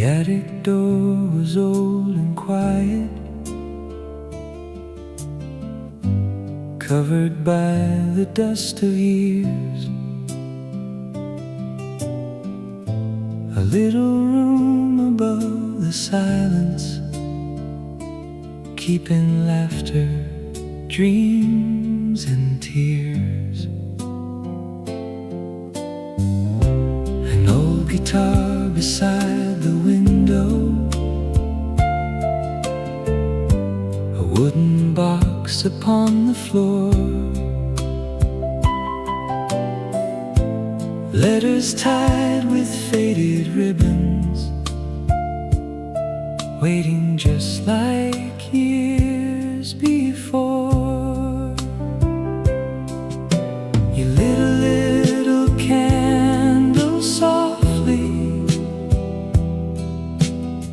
The attic door was old and quiet, covered by the dust of years. A little room above the silence, keeping laughter, dreams and tears. An old guitar beside the window, a wooden box upon the floor, letters tied with faded ribbons, waiting just like years before. You lit a little candle softly,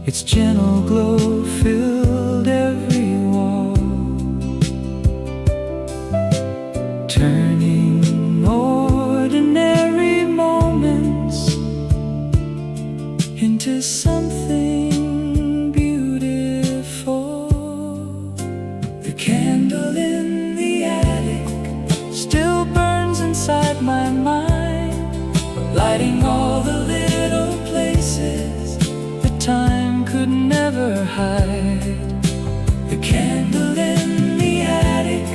its gentle glow filled every wall, turning ordinary moments into something beautiful. The candle in the attic still burns inside my mind, lighting all the little places that time could never hide. The candle in the attic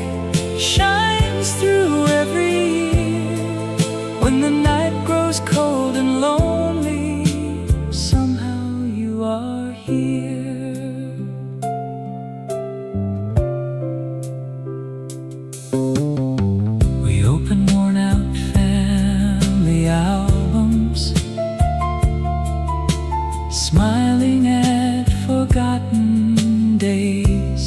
shines through every year. When the night grows cold and lonely, somehow you are here. We open worn out family albums, smiling at forgotten days.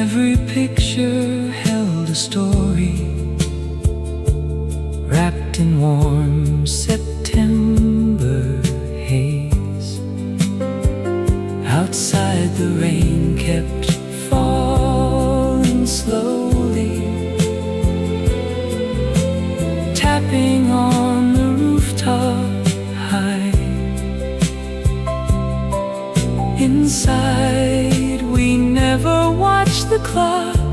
Every picture held a story, wrapped in warm September haze. Outside the rain kept falling slowly, tapping on the rooftop high. Inside we never watched the clock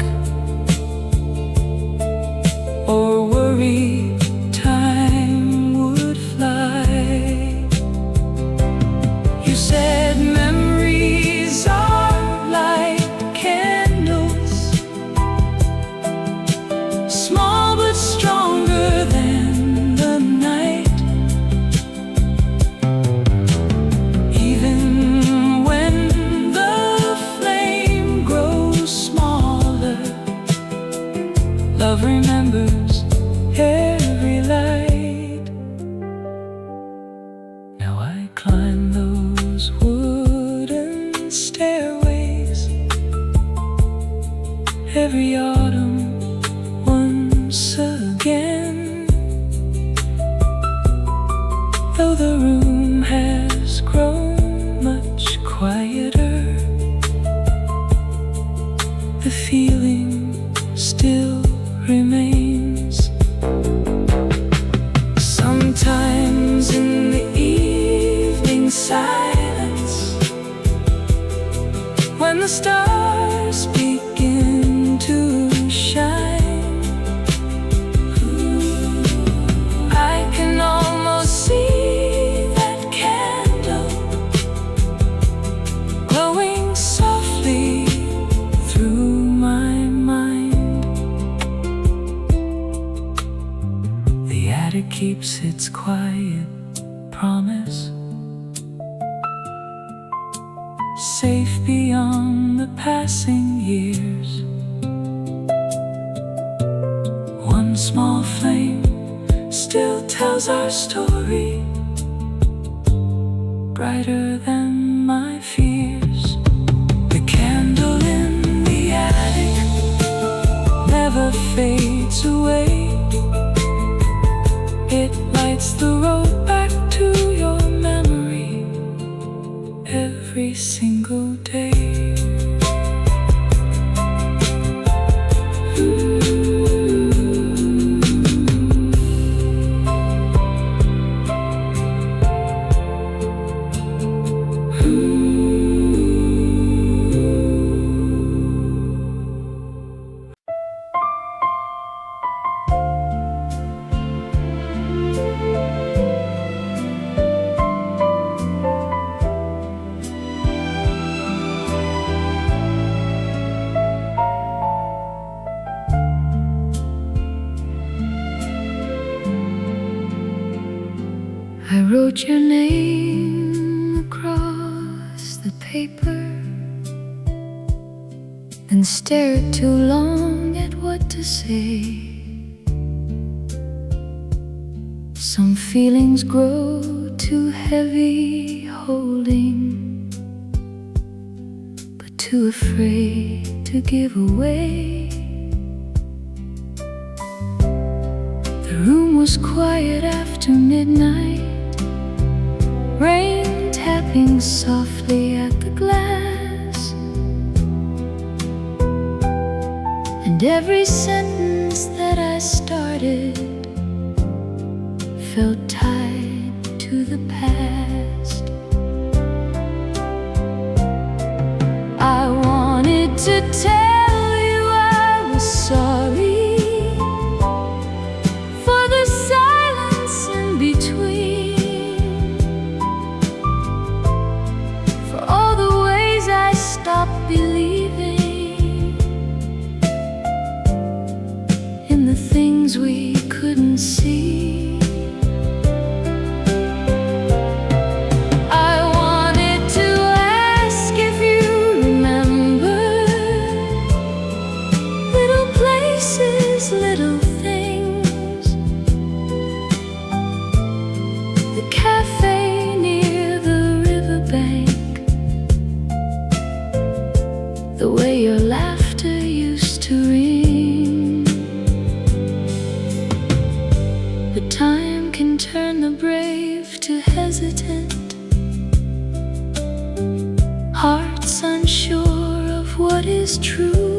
or worry time would fly. You said memories are like candles, small but stronger than the night. Even when the flame grows smaller, love remembers every light. Now I climb those wooden stairways every autumn once again. Though the room has grown much quieter, the feeling still remains. Sometimes in the evening silence, when the stars begin to shine, I can almost see that candle glowing softly through my mind. The attic keeps its quiet promise, safe beyond the passing years. One small flame still tells our story, brighter than my fears. The candle in the attic never fades away. It lights the road back to your memory every single day. I wrote your name across the paper and stared too long at what to say. Some feelings grow too heavy holding, but too afraid to give away. The room was quiet after midnight, rain tapping softly at the glass, and every sentence that I started felt tied to the past. I wanted to tell you I was sorry for the silence in between, for all the ways I stopped believing in the things we couldn't see. Little things, the cafe near the riverbank, the way your laughter used to ring. But time can turn the brave to hesitant, hearts unsure of what is true.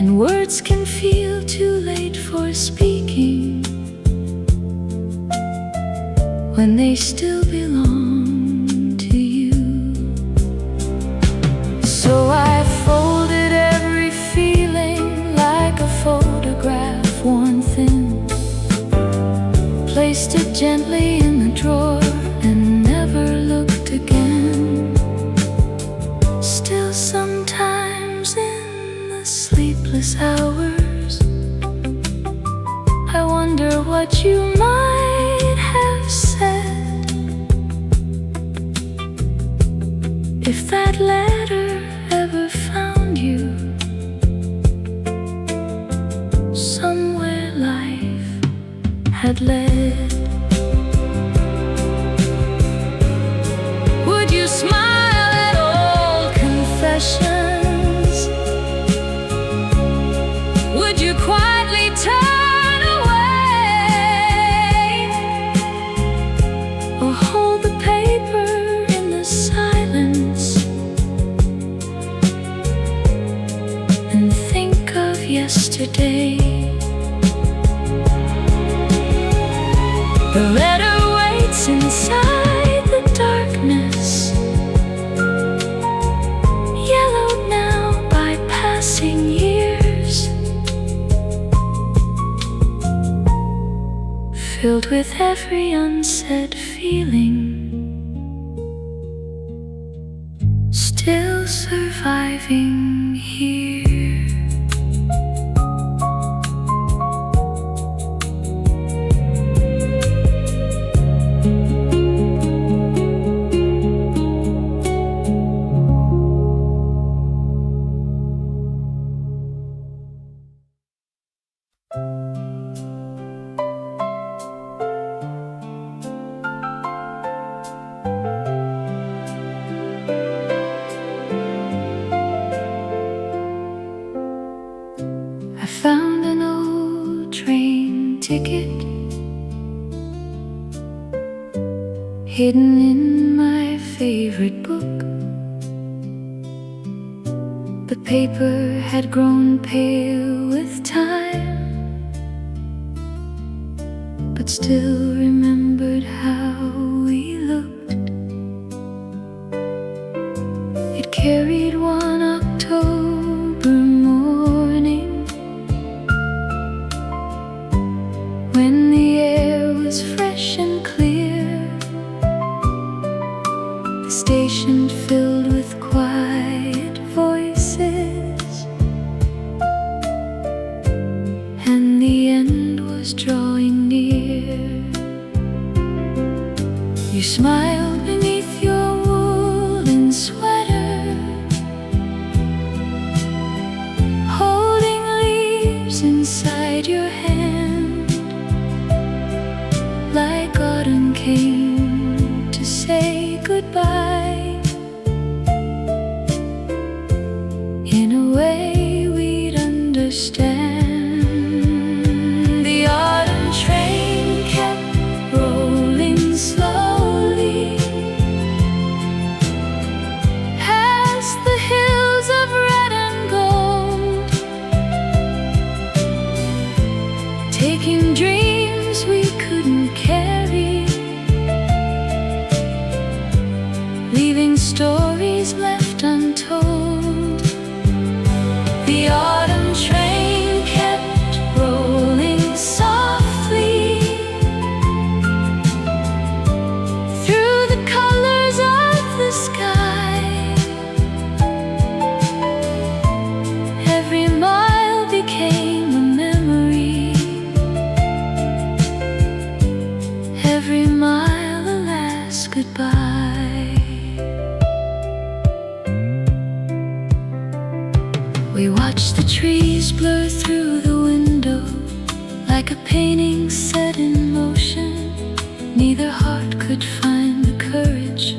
And words can feel too late for speaking when they still belong to you. So I folded every feeling like a photograph worn thin, placed it gently in the drawer and never looked again. Still sometimes in the sleepless hours I wonder what you might have said if that letter ever found you somewhere life had led. Would you smile at old confessions? Would you quietly turn away, or hold the paper in the silence and think of yesterday? The letter waits inside the darkness, yellowed now by passing years, filled with every unsaid feeling, still surviving here. Found an old train ticket hidden in my favorite book. The paper had grown pale with time, but still remembered how we looked. It carried one October morning when the air was fresh and clear, the station filled with quiet voices, and the end was drawing near. You smile beneath your woolen sweater, holding leaves inside your hand, like autumn came to say goodbye. In a way we'd understand. The autumn train kept rolling slowly past the hills of red and gold, taking dreams we couldn't carry, leaving stories left untold. The autumn train kept rolling softly through the colors of the sky. Every mile became a memory, every mile a last goodbye. We watched the trees blur through the window like a painting set in motion. Neither heart could find the courage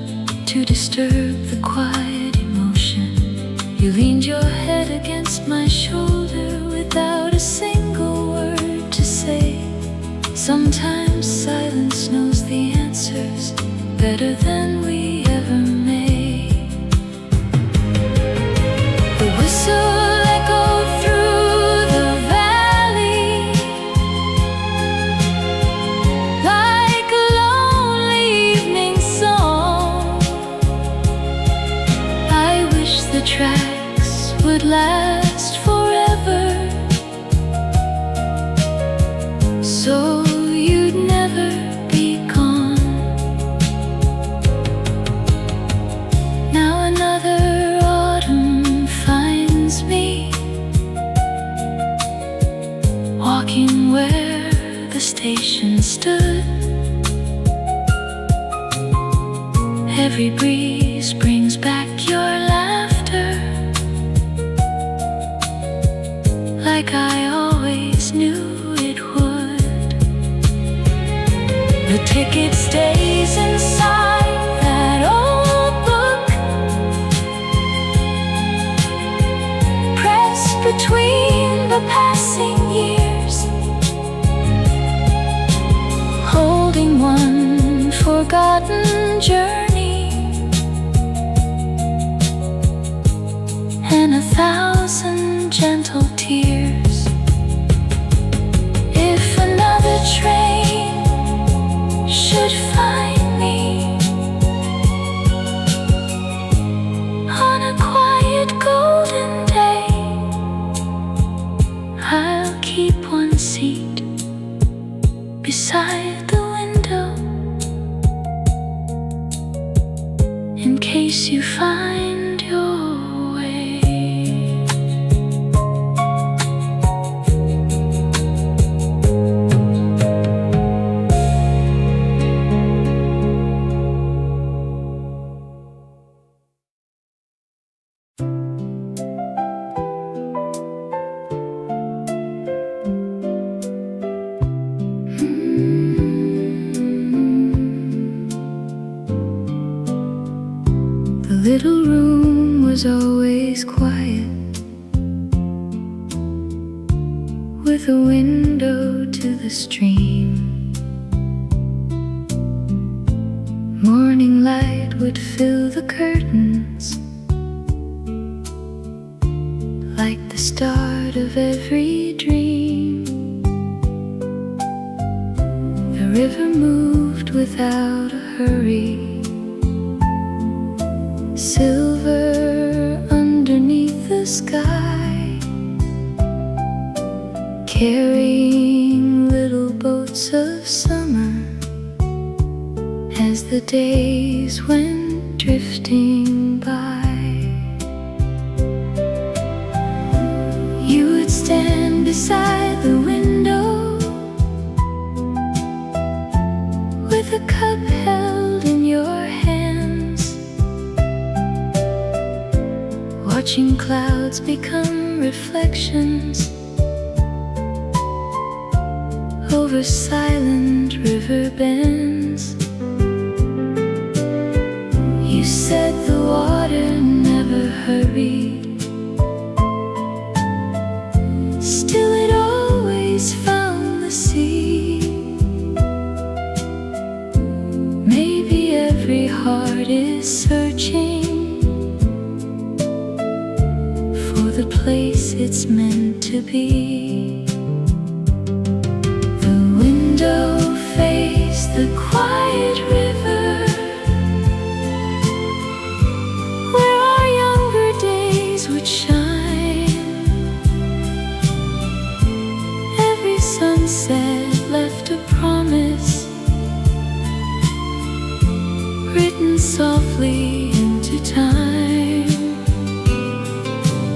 to disturb the quiet emotion. You leaned your head against my shoulder without a single word to say. Sometimes silence knows the answers better than we ever may. The whistle tracks would last forever, so you'd never be gone. Now another autumn finds me walking where the station stood. Every breeze brings back your laughter, like I always knew it would. The ticket stays inside that old book, pressed between the passing years, holding one forgotten journey and 1,000 gentle tears. If another train should find me on a quiet golden day, I'll keep one seat beside the window in case you find your little room was always quiet, with a window to the stream. Morning light would fill the curtains, like the start of every dream. The river moved without a hurry, silver underneath the sky, carrying little boats of summer as the days went drifting by. You would stand beside the window with a cup held in watching clouds become reflections over silent river bends. You said the water never hurried, still it always found the sea. Maybe every heart is searching for the place it's meant to be. The window faced the quiet river where our younger days would shine. Every sunset left a promise written softly into time.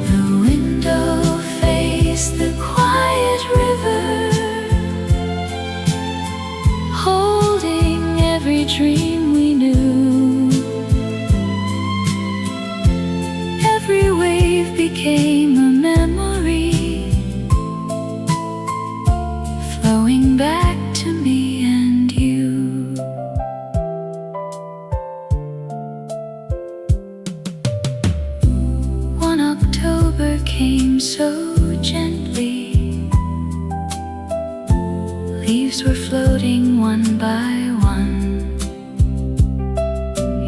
The window faced the quiet river, holding every dream we knew. Every wave became a memory, flowing back to me and you. One October came so gently, leaves were floating one by one.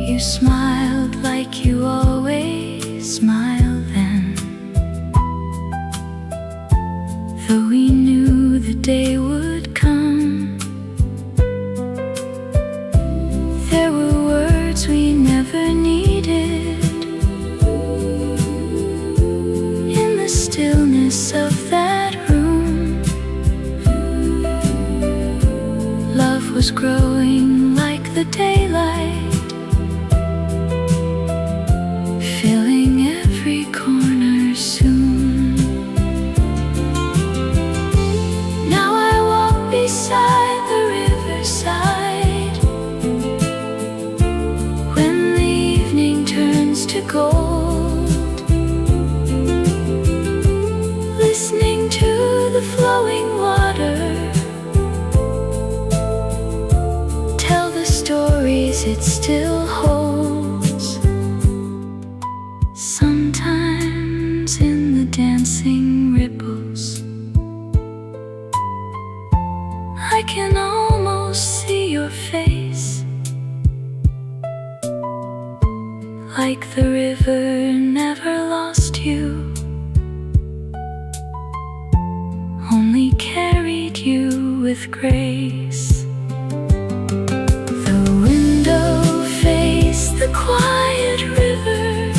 You smiled like you always smile then, though we knew the day would come. There were words we never needed in the stillness of that room. Love was growing like the daylight, filling every corner soon. Now I walk beside the riverside when the evening turns to gold, listening to the flowing water tell the stories it still holds. Sometimes in the dancing ripples I can almost see your face, like the river never lost you, only carried you with grace. The window faced the quiet river,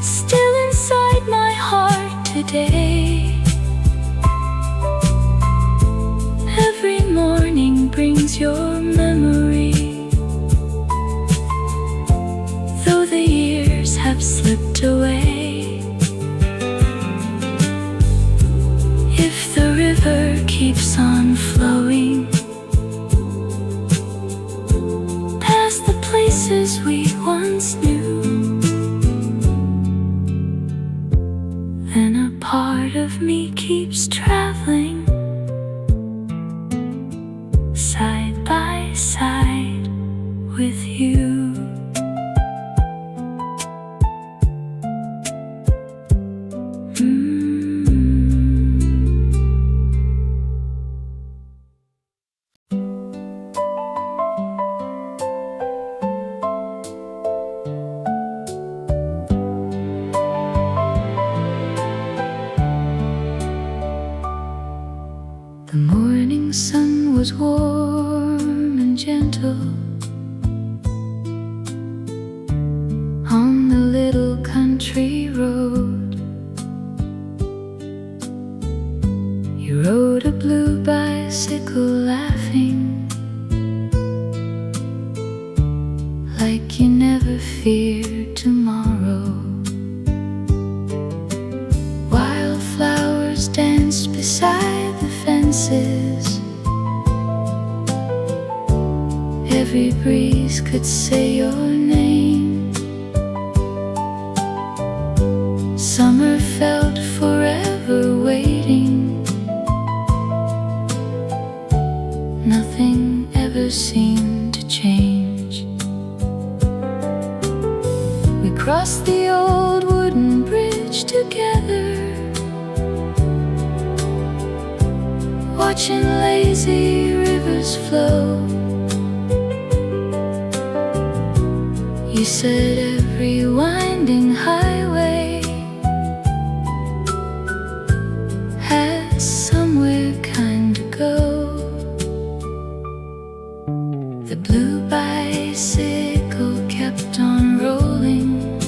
still inside my heart today. Every morning brings your memory, though the years have slipped away. If the river keeps on flowing past the places we once knew, then a part of me keeps traveling side by side with you. The morning sun was warm and gentle on the little country road. You rode a blue bicycle laughing like you never feared tomorrow. Wildflowers danced beside the fences. Every breeze could say your name. Nothing ever seemed to change. We crossed the old wooden bridge together, watching lazy rivers flow. You said every winding highway has somewhere kind to go. The blue bicycle kept on rolling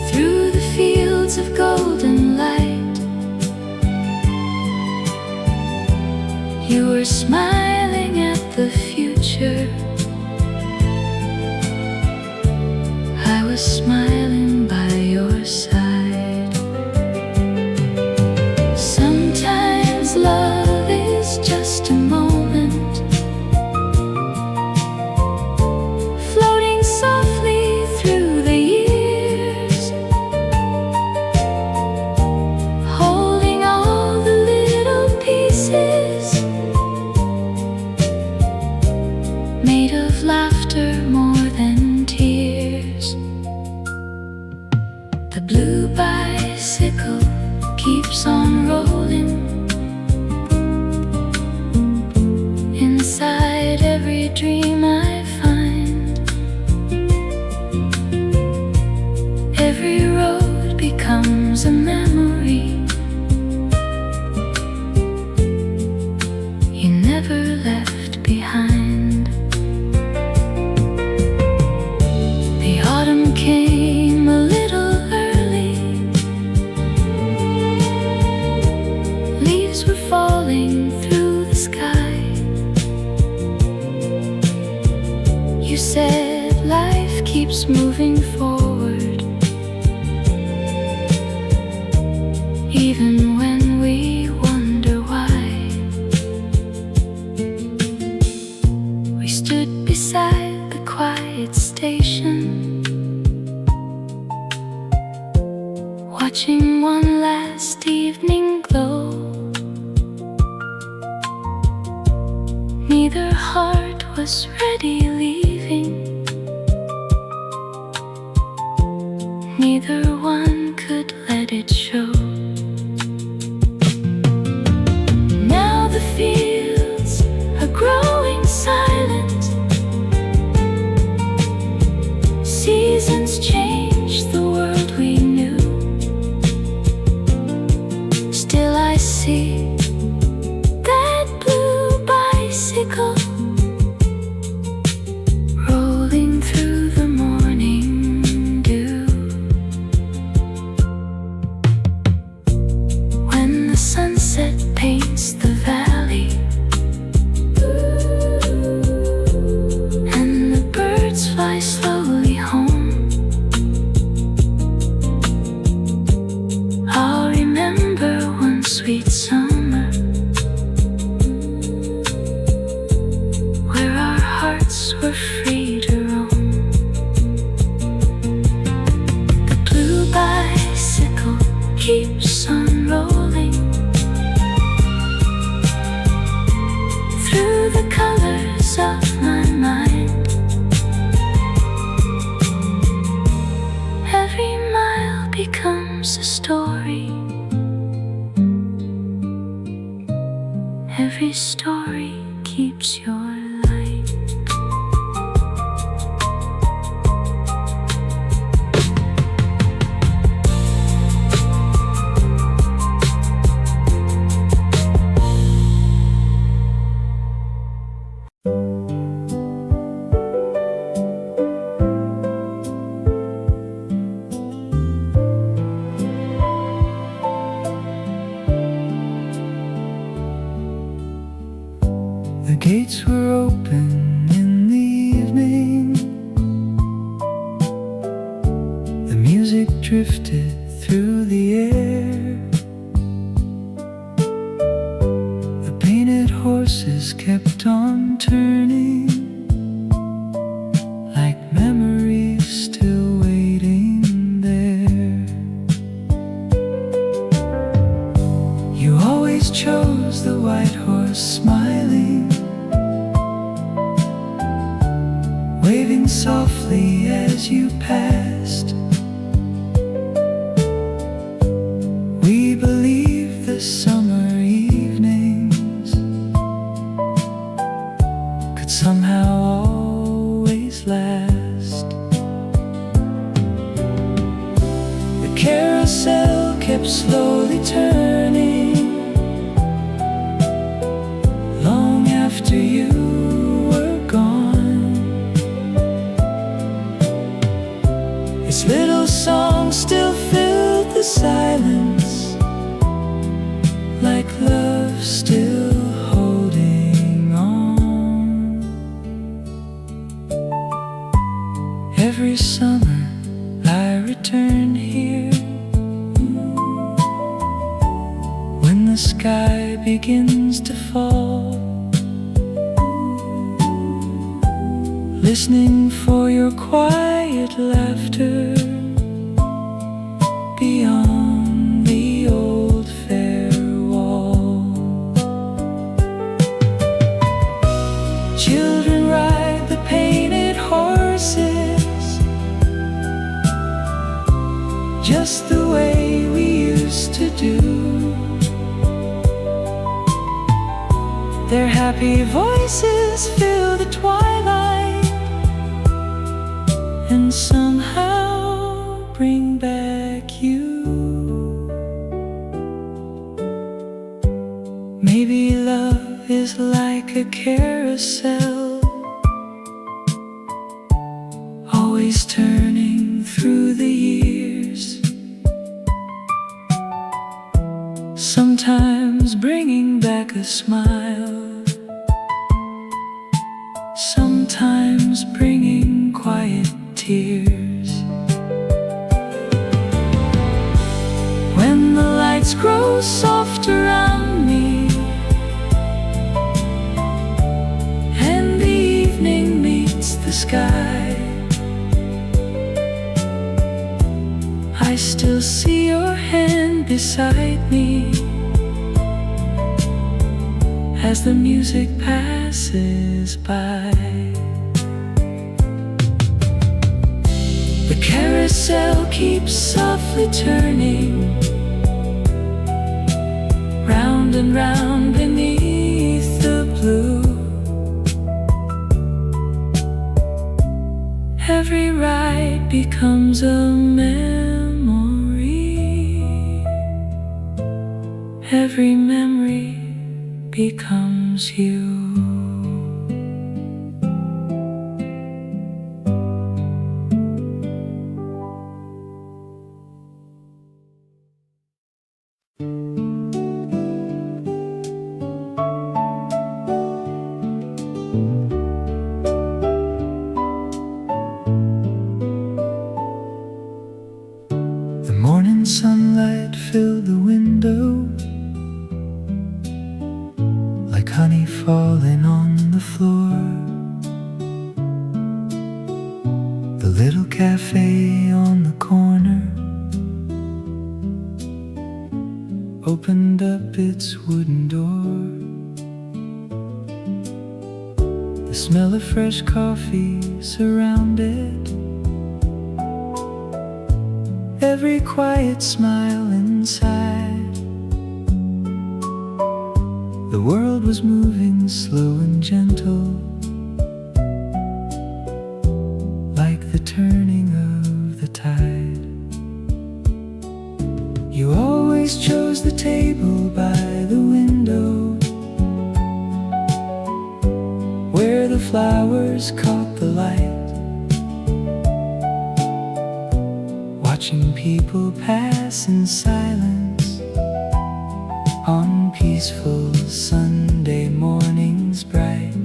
through the fields of golden light. You were smiling at the future, I was smiling by your side. Sometimes love is just a moment, floating softly through the years, holding all the little pieces, made of laughter more than tears. The blue bicycle keeps on rolling. Inside every dream I find, every road becomes a memory. You never left behind. The autumn came a little early. Leaves were falling through the sky. You said life keeps moving forward, even when we wonder why. We stood beside the quiet station, watching one last evening glow. Neither heart was ready leaving, neither one could let it show. Now the fields are growing silent. Seasons change the world we knew. Still I see that blue bicycle rolling through the morning dew. When the sunset paints the valley and the birds fly slowly home, I'll remember one sweet summer where our hearts were free to roam. The blue bicycle keeps on rolling through the colors of my mind. Every mile becomes a story. Every story keeps your light. The gates were open in the evening. The music drifted through the air. The painted horses kept on turning, like memories still waiting there. You always always chose the white horse smiling, waving softly as you passed. We believe the summer evenings could somehow always last. The carousel kept slowly turning long after you were gone. Its little song still filled the silence, like love still holding on. Every summer I return here, when the sky begins to fall, listening for your quiet laughter beyond the old fair wall. Children ride the painted horses just the way we used to do. Their happy voices fill the twilight and somehow bring back you. Maybe love is like a carousel, always turning through the years, sometimes bringing back a smile, sometimes bringing quiet tears. When the lights grow soft around me and the evening meets the sky, I still see your hand beside me as the music passes by. The carousel keeps softly turning round and round beneath the blue. Every ride becomes a memory, every memory becomes you. The morning sunlight filled the window like honey falling on the floor. The little cafe on the corner opened up its wooden door. The smell of fresh coffee surrounded every quiet smile inside. The world was moving slow and gentle, like the turning of the tide. You always chose the table by the window, where the flowers caught the light. Watching people pass in silence on peaceful Sunday mornings bright.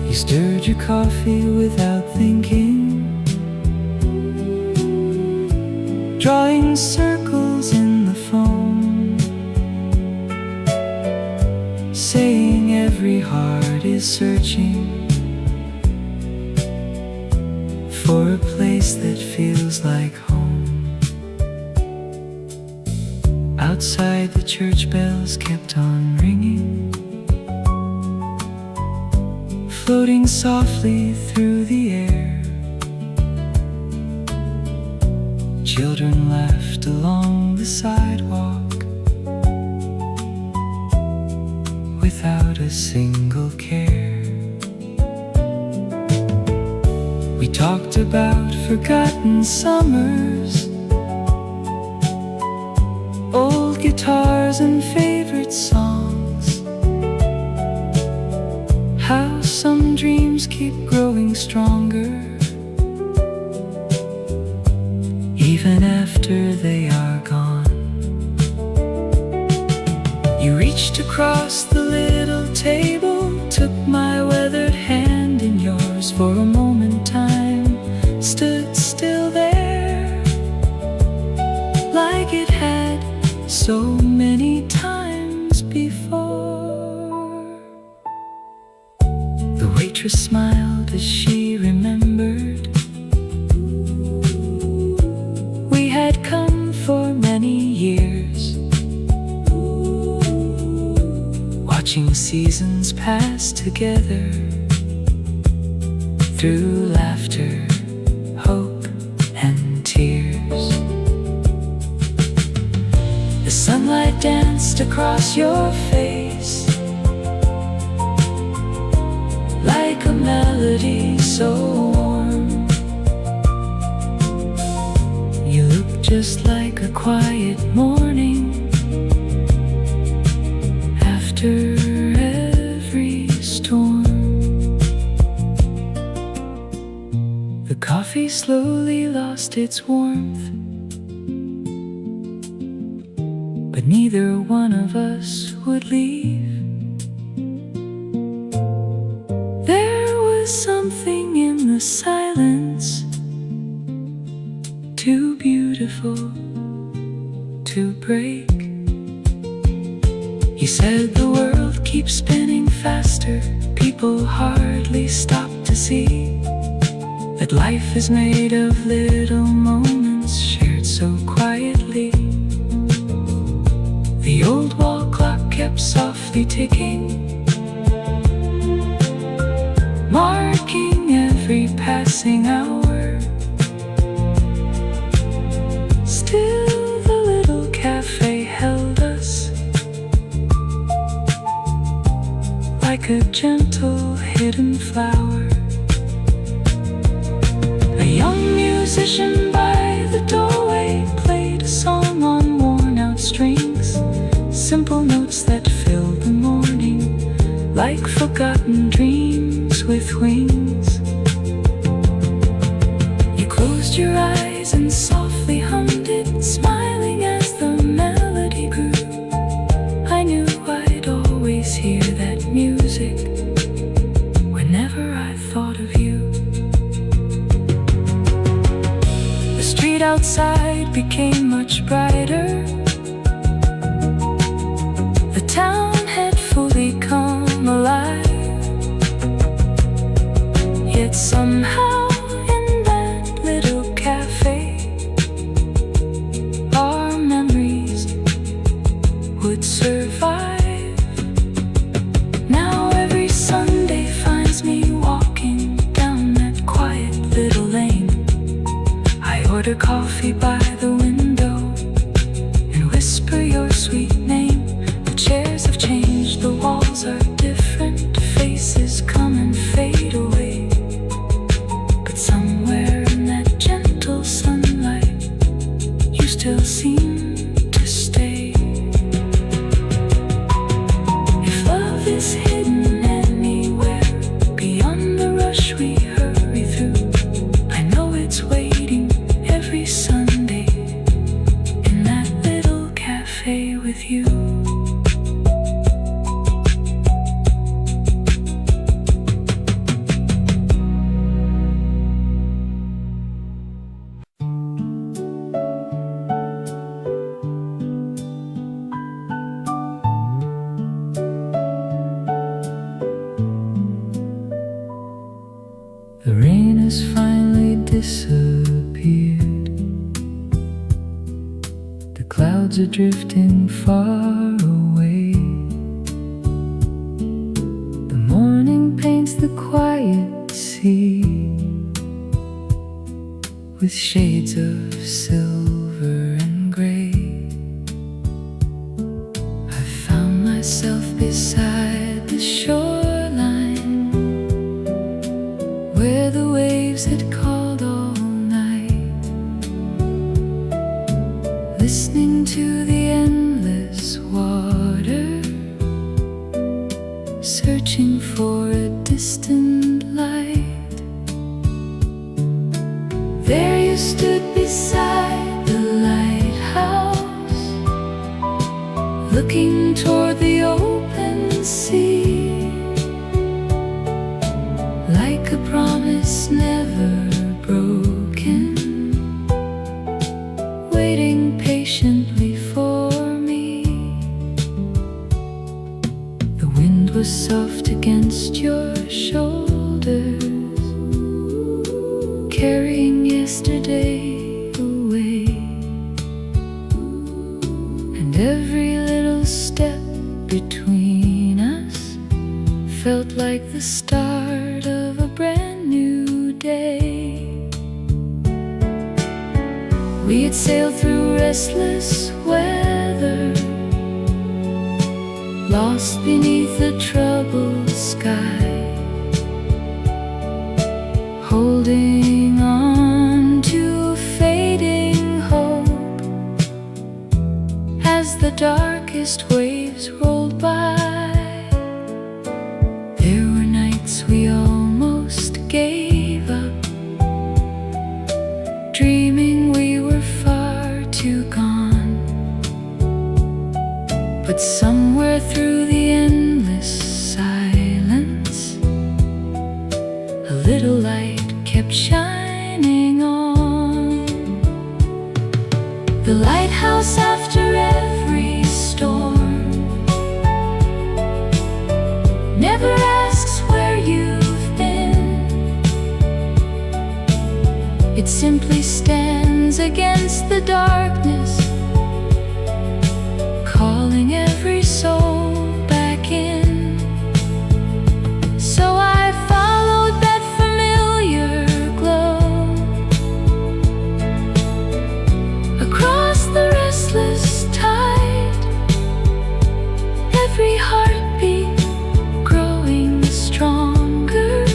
You stirred your coffee without thinking, drawing circles in the foam, saying every heart is searching for a place that feels like home. Outside the church bells kept on ringing, floating softly through the air. Children laughed along the sidewalk without a single care. We talked about forgotten summers, old guitars and favorite songs, how some dreams keep growing stronger even after they are gone. You reached across the little table, took my weathered hand in yours. For a moment time stood still there, like it had so many times before. The waitress smiled as she remembered we had come for many years, watching seasons pass together through laughter, hope, and tears. The sunlight danced across your face like a melody so warm. You look just like a quiet morning after every storm. The coffee slowly lost its warmth, but neither one of us would leave. There was something in the silence, too beautiful to break. You said the world keeps spinning faster, people hardly stop to see that life is made of little moments shared so quietly. The old wall clock kept softly ticking, marking every passing hour. Still the little cafe held us like a gentle hidden flower. A young musician by the doorway played a song on worn-out strings, simple notes that filled the morning like forgotten dreams with wings. You closed your eyes and softly hummed it, smiling as the melody grew. I knew I'd always hear that music whenever I thought of you. The street outside became much brighter, the town had fully come alive. Yet somehow in that little cafe, our memories would survive. Now every Sunday finds me walking down that quiet little lane. I order coffee by the window and whisper your sweet name. The chairs have changed, the walls are different, faces come and fade away, but somewhere in that gentle sunlight you still seem to stay. If love is hidden anywhere beyond the rush we hurry through, I know it's waiting every Sunday in that little cafe with you. The rain has finally disappeared. The clouds are drifting drifting far away. The morning paints the quiet sea with shades of silver and gray. I found myself beside the shoreline where the waves had called all night, listening to the endless water, searching for a distant light. There you stood beside the lighthouse, looking toward the open sea, like a promise never broken, waiting patiently for me. The wind was soft against your shoulders, carrying yesterday away, and every little step between us felt like the start of a brand new day. We had sailed through restless weather, lost beneath the troubled sky, holding on to a fading hope as the darkest waves rolled by. There were nights we almost gave up, dreaming we were far too gone. But somewhere through the endless silence, a little light kept shining on. The lighthouse after every storm never asks where you've been. It simply stands against the darkness, calling every soul back in. So I followed that familiar glow across the restless tide, every heartbeat growing stronger,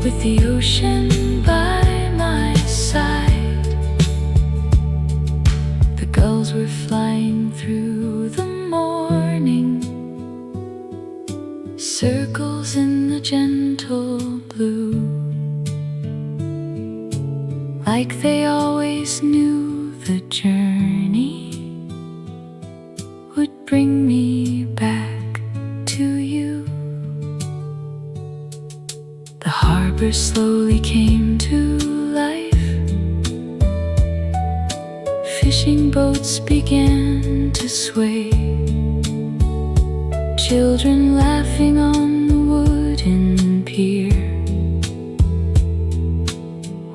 with the ocean by my side. The gulls were flying through the morning, circles in the gentle blue, like they always knew the journey would bring me back to you. The harbor slowly came to life, fishing boats began to sway, children laughing on the wooden pier,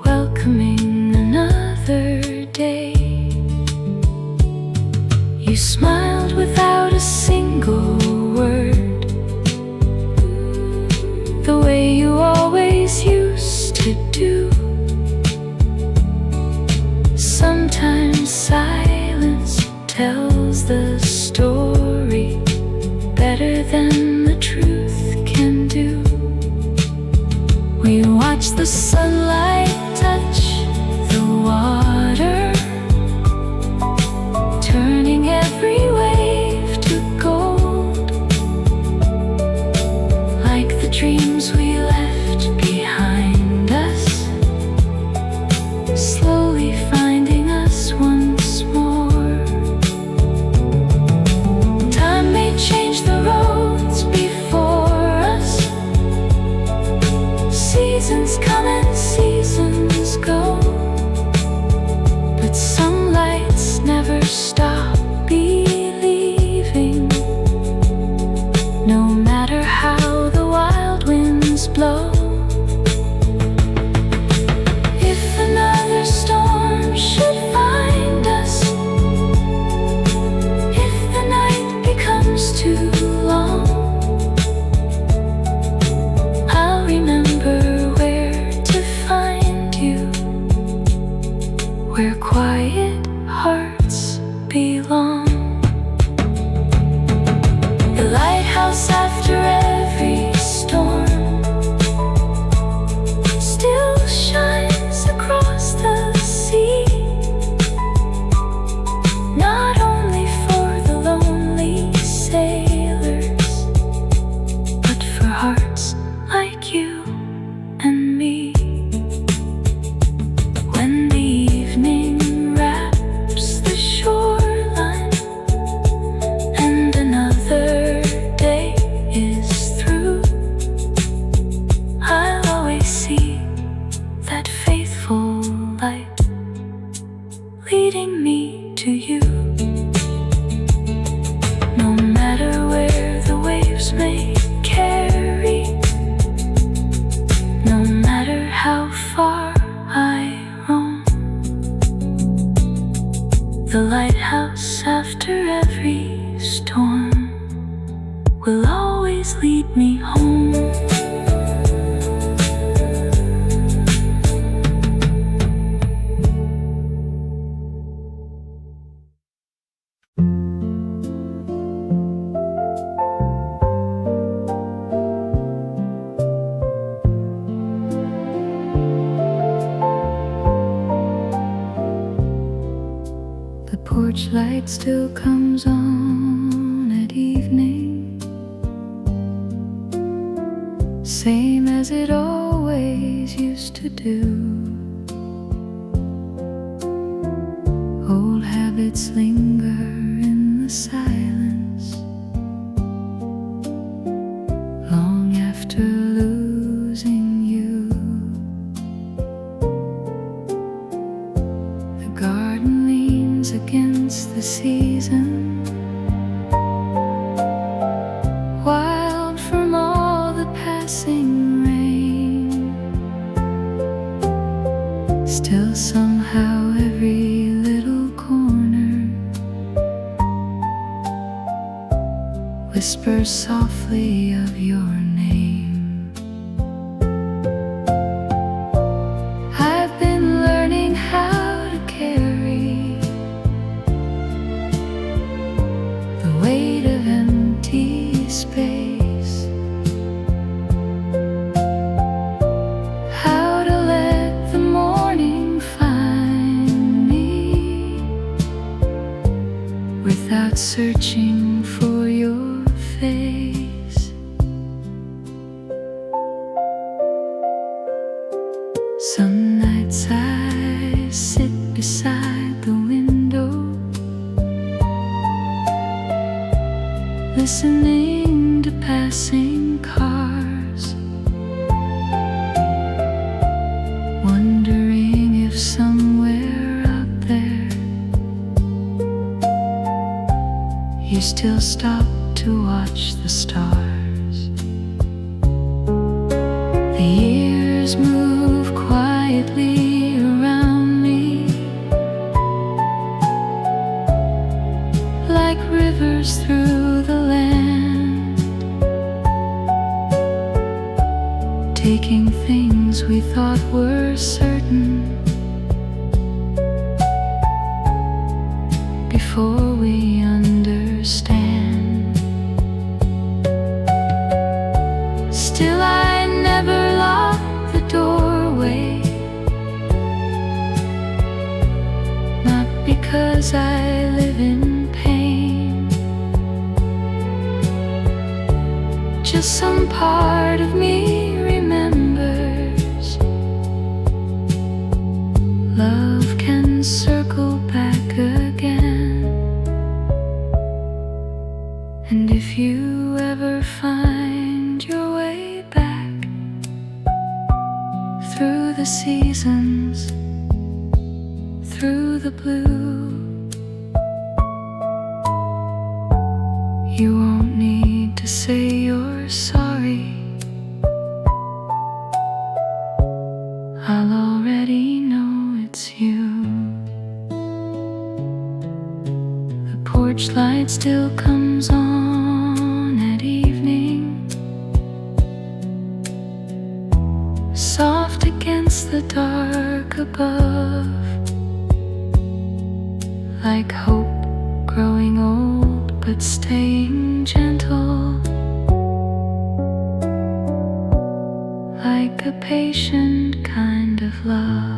welcoming another day. You smiled without a single word, the way you always used to do. Sometimes silence tells the story better than the truth can do. We watch the sunlight touch the water, turning every wave to gold, like the dreams we left behind us, slowly finding us once more. be long. The lighthouse after every storm still shines across the sea, not only for the lonely sailors, but for hearts like you and me. When the evening wraps the shoreline and another day is through, I'll always see that faithful light leading me to you. No matter where the waves may carry, no matter how far I roam, the lighthouse after every storm will always lead me home. The porch light still comes on at evening, same as it always used to do. Old habits linger in the silence, long after losing you. The garden leans against the season, wild from all the passing rain. Still somehow every little corner whispers softly of your name. I've been learning how to carry the weight of empty space, how to let the morning find me without searching for your face. Some nights I sit beside the window, listening to passing cars, wondering if somewhere out there you still stop to watch the stars. The years move quietly around me, like rivers through the land, taking things we thought were certain before we understand. Still I never lock the doorway, not because I live in pain, just some part of me remembers love can circle back again. And if you ever find your way back through the seasons, through the blue, you won't need to say you're sorry. I'll already know it's you. The porch light still comes on at evening, soft against the dark above, like hope growing old but staying gentle, like a patient kind of love.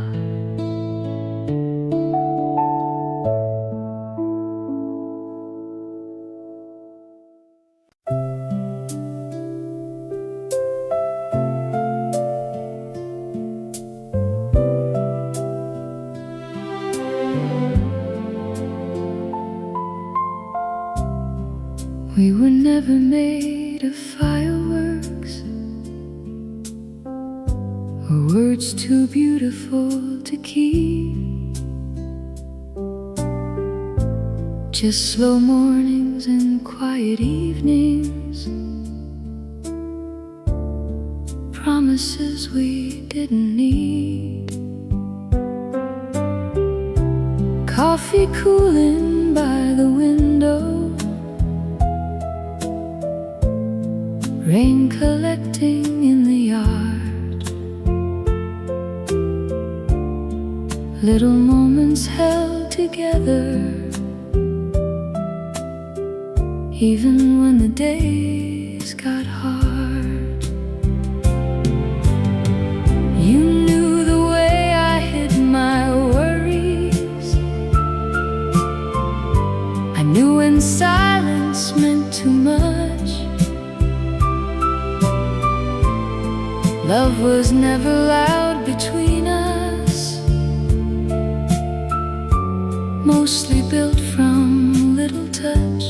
We were never made of fireworks or words too beautiful to keep. Just slow mornings and quiet evenings, promises we didn't need. Coffee cooling by the window, rain collecting in the yard, little moments held together, even when the days got hard. You knew the way I hid my worries. I knew when silence meant too much. Love was never loud between us, mostly built from little touch.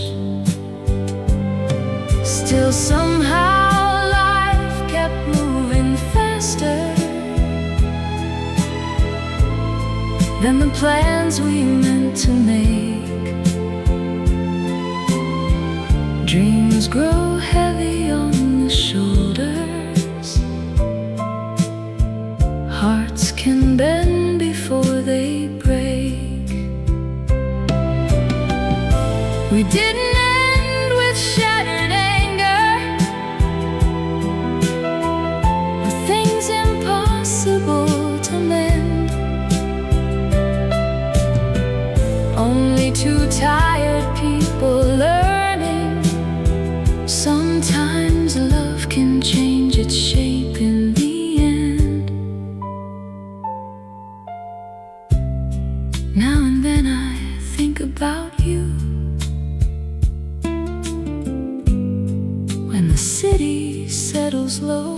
Still somehow life kept moving faster than the plans we meant to make. Dreams grow heavy on the shoulders, hearts can bend before they break. We didn't end with shattered anger, with things impossible to mend. Only two tired people learning. Sometimes love can change its shape in the end. Now and then I think about you, when the city settles low,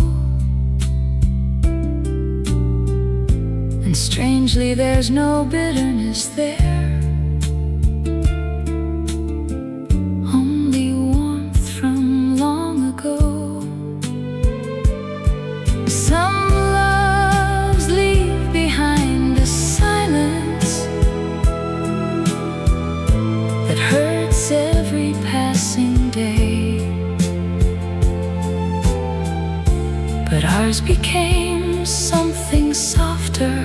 and strangely there's no bitterness there, only warmth from long ago. Some loves leave behind a silence that hurts every passing day, but ours became something softer,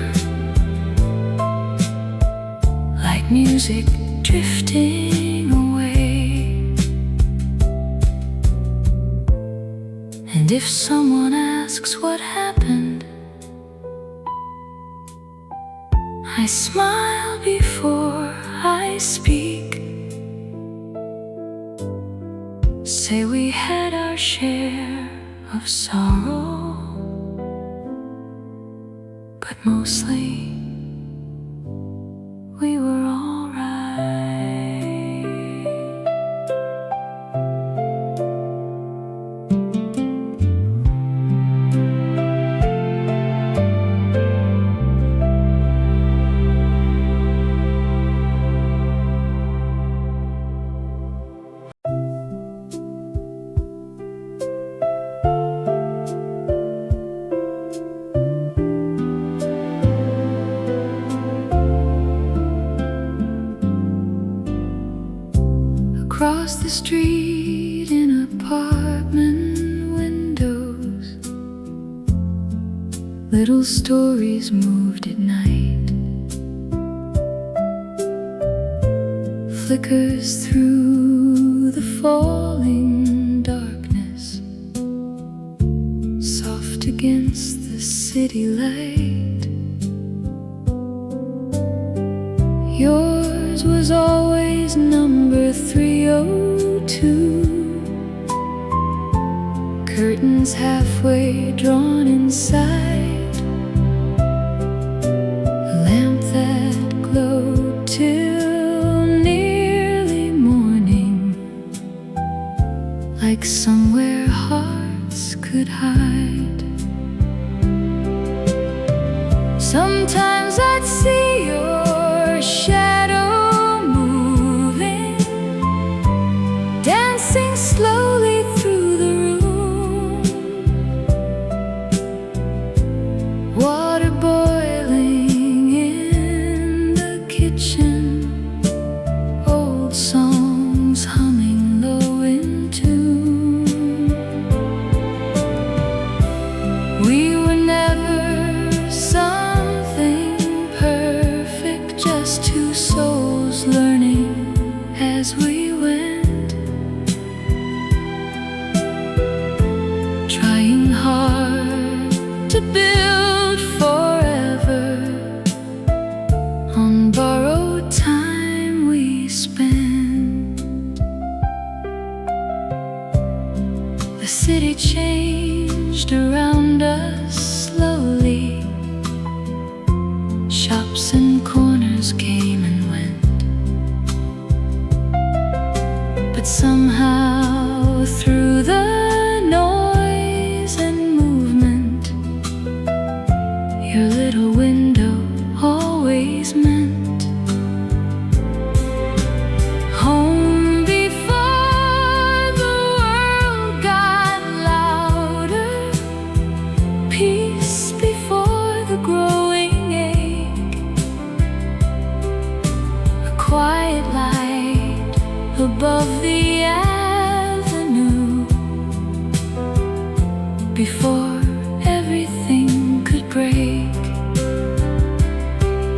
like music drifting away. And if someone asks what happened, I smile before I speak. Say we had our share of sorrow, but mostly we were all right. Across the street in apartment windows, little stories moved at night, flickers through the falling darkness, soft against the city light. Yours was always numbered curtains halfway drawn inside, a lamp that glowed till nearly morning, like somewhere hearts could hide. Sometimes I'd see your shadow moving, dancing slowly through the room, water boiling in the kitchen, old songs humming low in tune. We were never something perfect, just two souls learning as we went, trying hard to build forever on borrowed time we spent. The city changed around us slowly, shops and corners came and went, but somehow through the noise and movement, your little window always meant home before the world got louder, peace before the growing ache, a quiet light above the avenue before everything could break.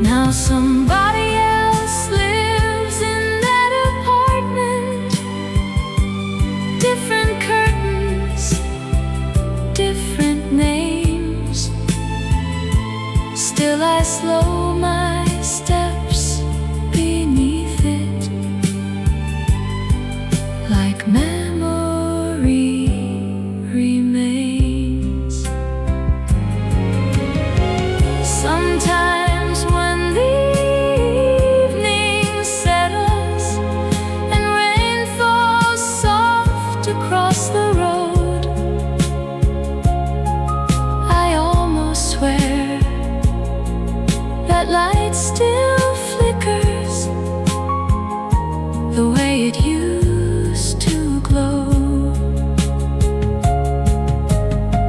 Now somebody else lives in that apartment, different curtains, different names. Still I slow my steps beneath it, like memory remains. Sometimes when the evening settles and rain falls soft across the road, I almost swear that light still flickers the way it used to glow.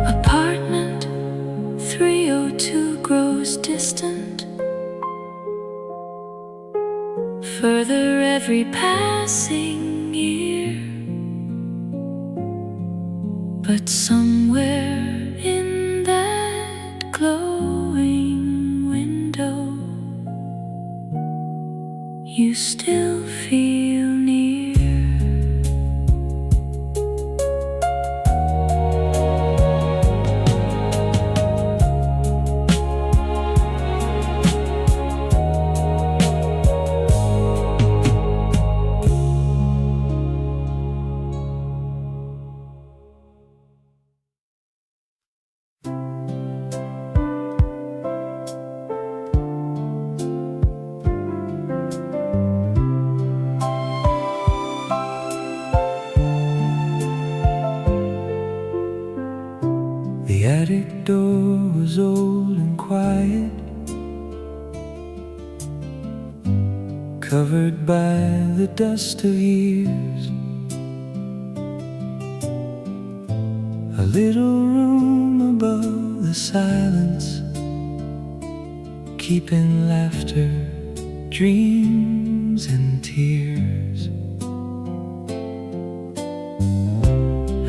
Apartment 302 grows distant, further every passing year, but somewhere in that glowing window, you still feel near. The attic door was old and quiet, covered by the dust of years. A little room above the silence, keeping laughter, dreams and tears.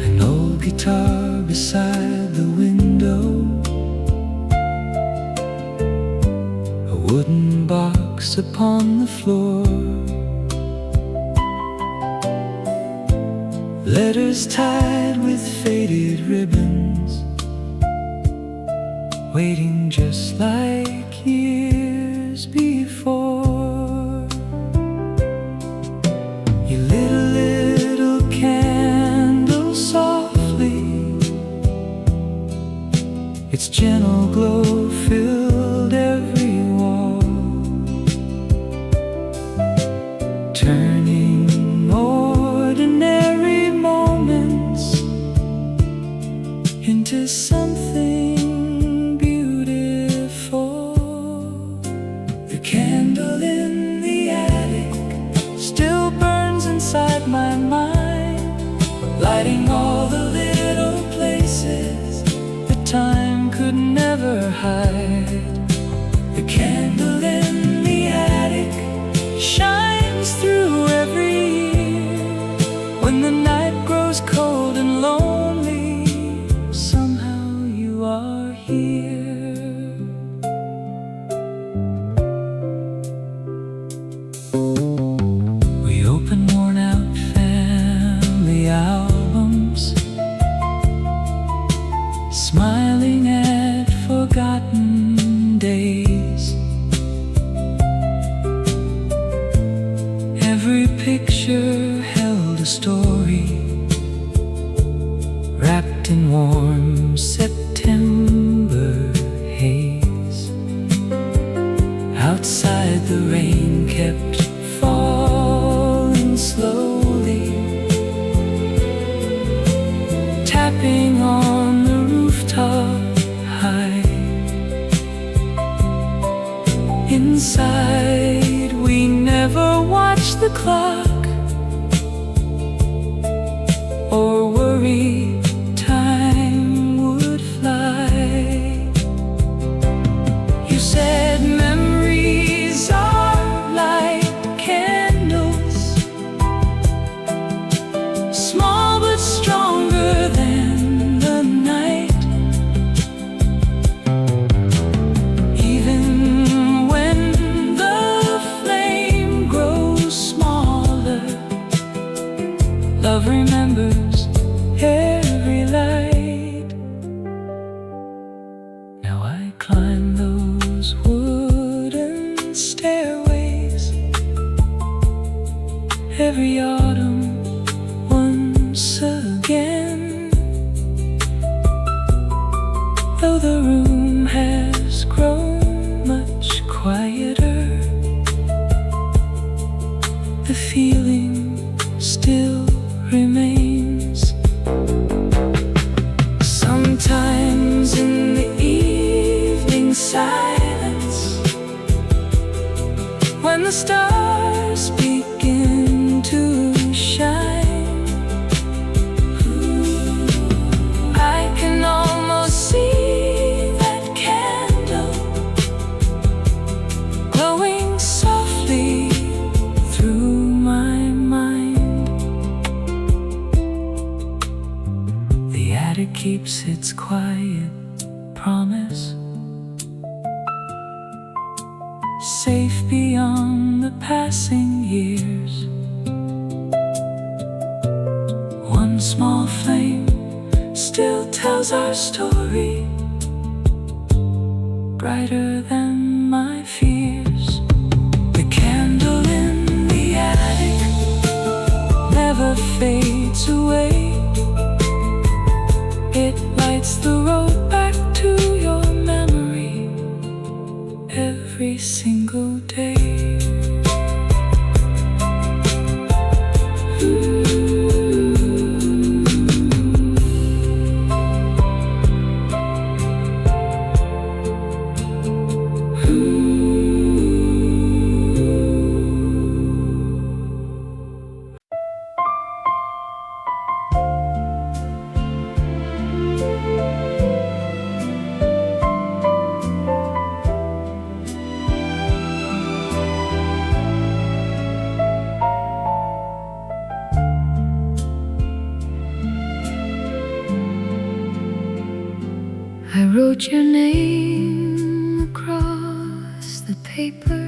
An old guitar beside the window, a wooden box upon the floor, letters tied with faded ribbons, waiting just like years before. You lit a little candle softly gentle glow filled every wall, turning ordinary moments into something beautiful. The candle in the attic still burns inside my mind, lighting all the little places that time could never hide. The candle in the attic shines through every year. When the night grows cold and lonely, somehow you are here. We open worn out family albums, smiling at forgotten days. Every picture held a story, wrapped in warm September haze. Outside the rain kept falling slowly, tapping on the rooftop high. Inside we never watched the clock or worry time would fly. You said memories are like candles, small but stronger than the night. Even when the flame grows smaller, love remembers every light. Now I climb those wooden stairways every autumn once again. Though the room has grown much quieter, the feeling still remains. Sometimes in the evening silence, when the stars begin to shine, I can almost see that candle glowing softly through my mind. The attic keeps its quiet promise, safe beyond the passing years. One small flame still tells our story, brighter than my fears. The candle in the attic never fades away. It lights the road back to your memory every single day. I wrote your name across the paper,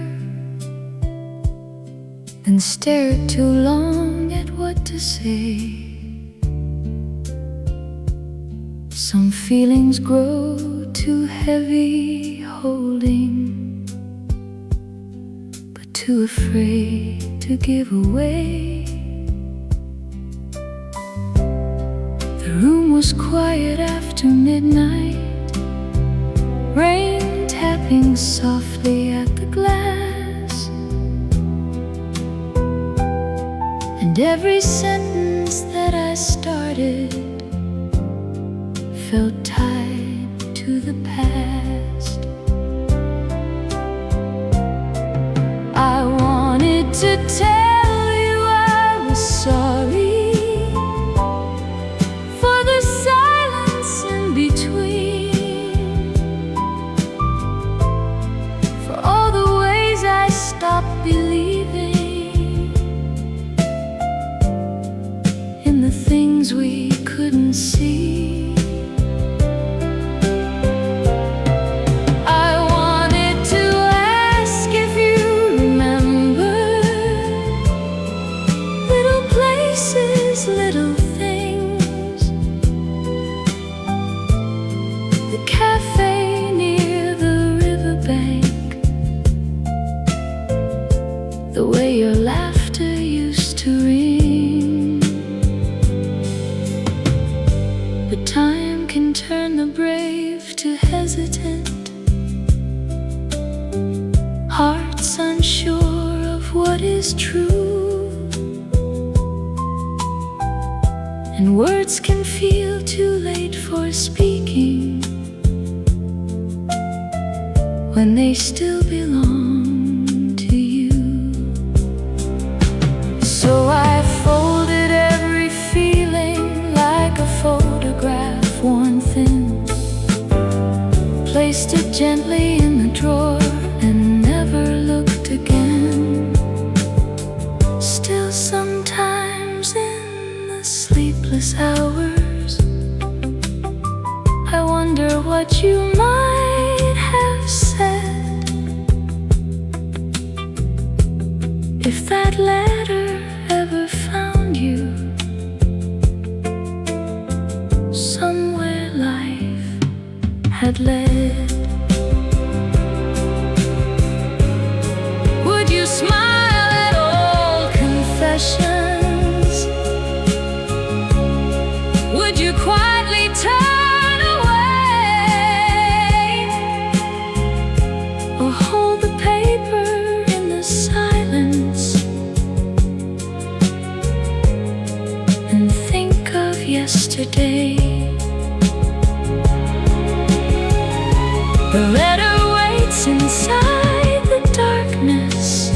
then stared too long at what to say. Some feelings grow too heavy holding, but too afraid to give away. The room was quiet after midnight, rain tapping softly at the glass, and every sentence that I started felt tied to the past. I wanted to tell you I was sorry for the silence in between, for all the ways I stopped believing in the things we couldn't see. Little things, the cafe near the riverbank, the way your laughter used to ring. But time can turn the brave to hesitant, hearts unsure of what is true. And words can feel too late for speaking when they still belong to you. So I folded every feeling like a photograph worn thin, placed it gently in the drawer and never looked again. Still sometimes in the sleepless hours I wonder what you might have said if that letter ever found you somewhere life had led. Would you smile at old confessions? Would you quietly turn away, or hold the paper in the silence and think of yesterday? The letter waits inside the darkness,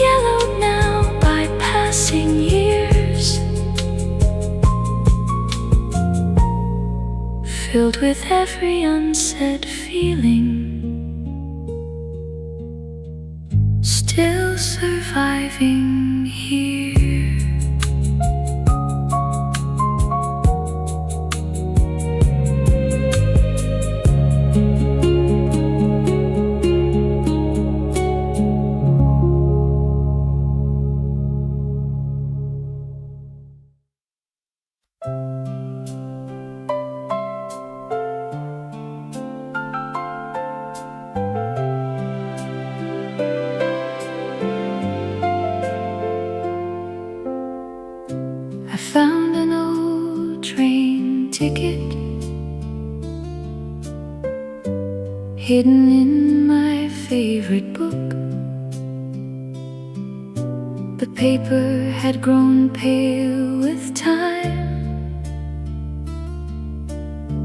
yellowed now by passing years, filled with every unsaid feeling, still surviving here. I found an old train ticket hidden in my favorite book. The paper had grown pale with time,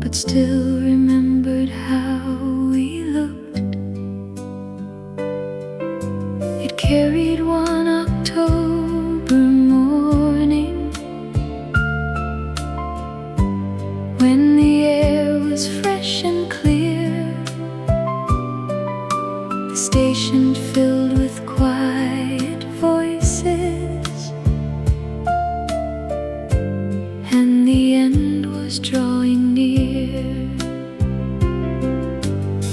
but still remembered how we looked. It carried one October morning when the air was fresh and clear, the station filled with quiet voices, and the end was drawing near.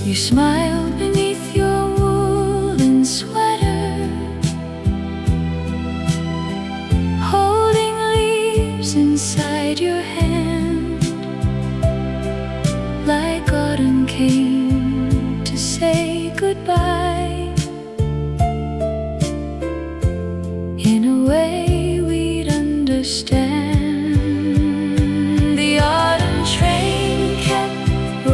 You smiled beneath your woolen sweater, holding leaves inside your hand, like autumn came to say goodbye, in a way we'd understand. The autumn train kept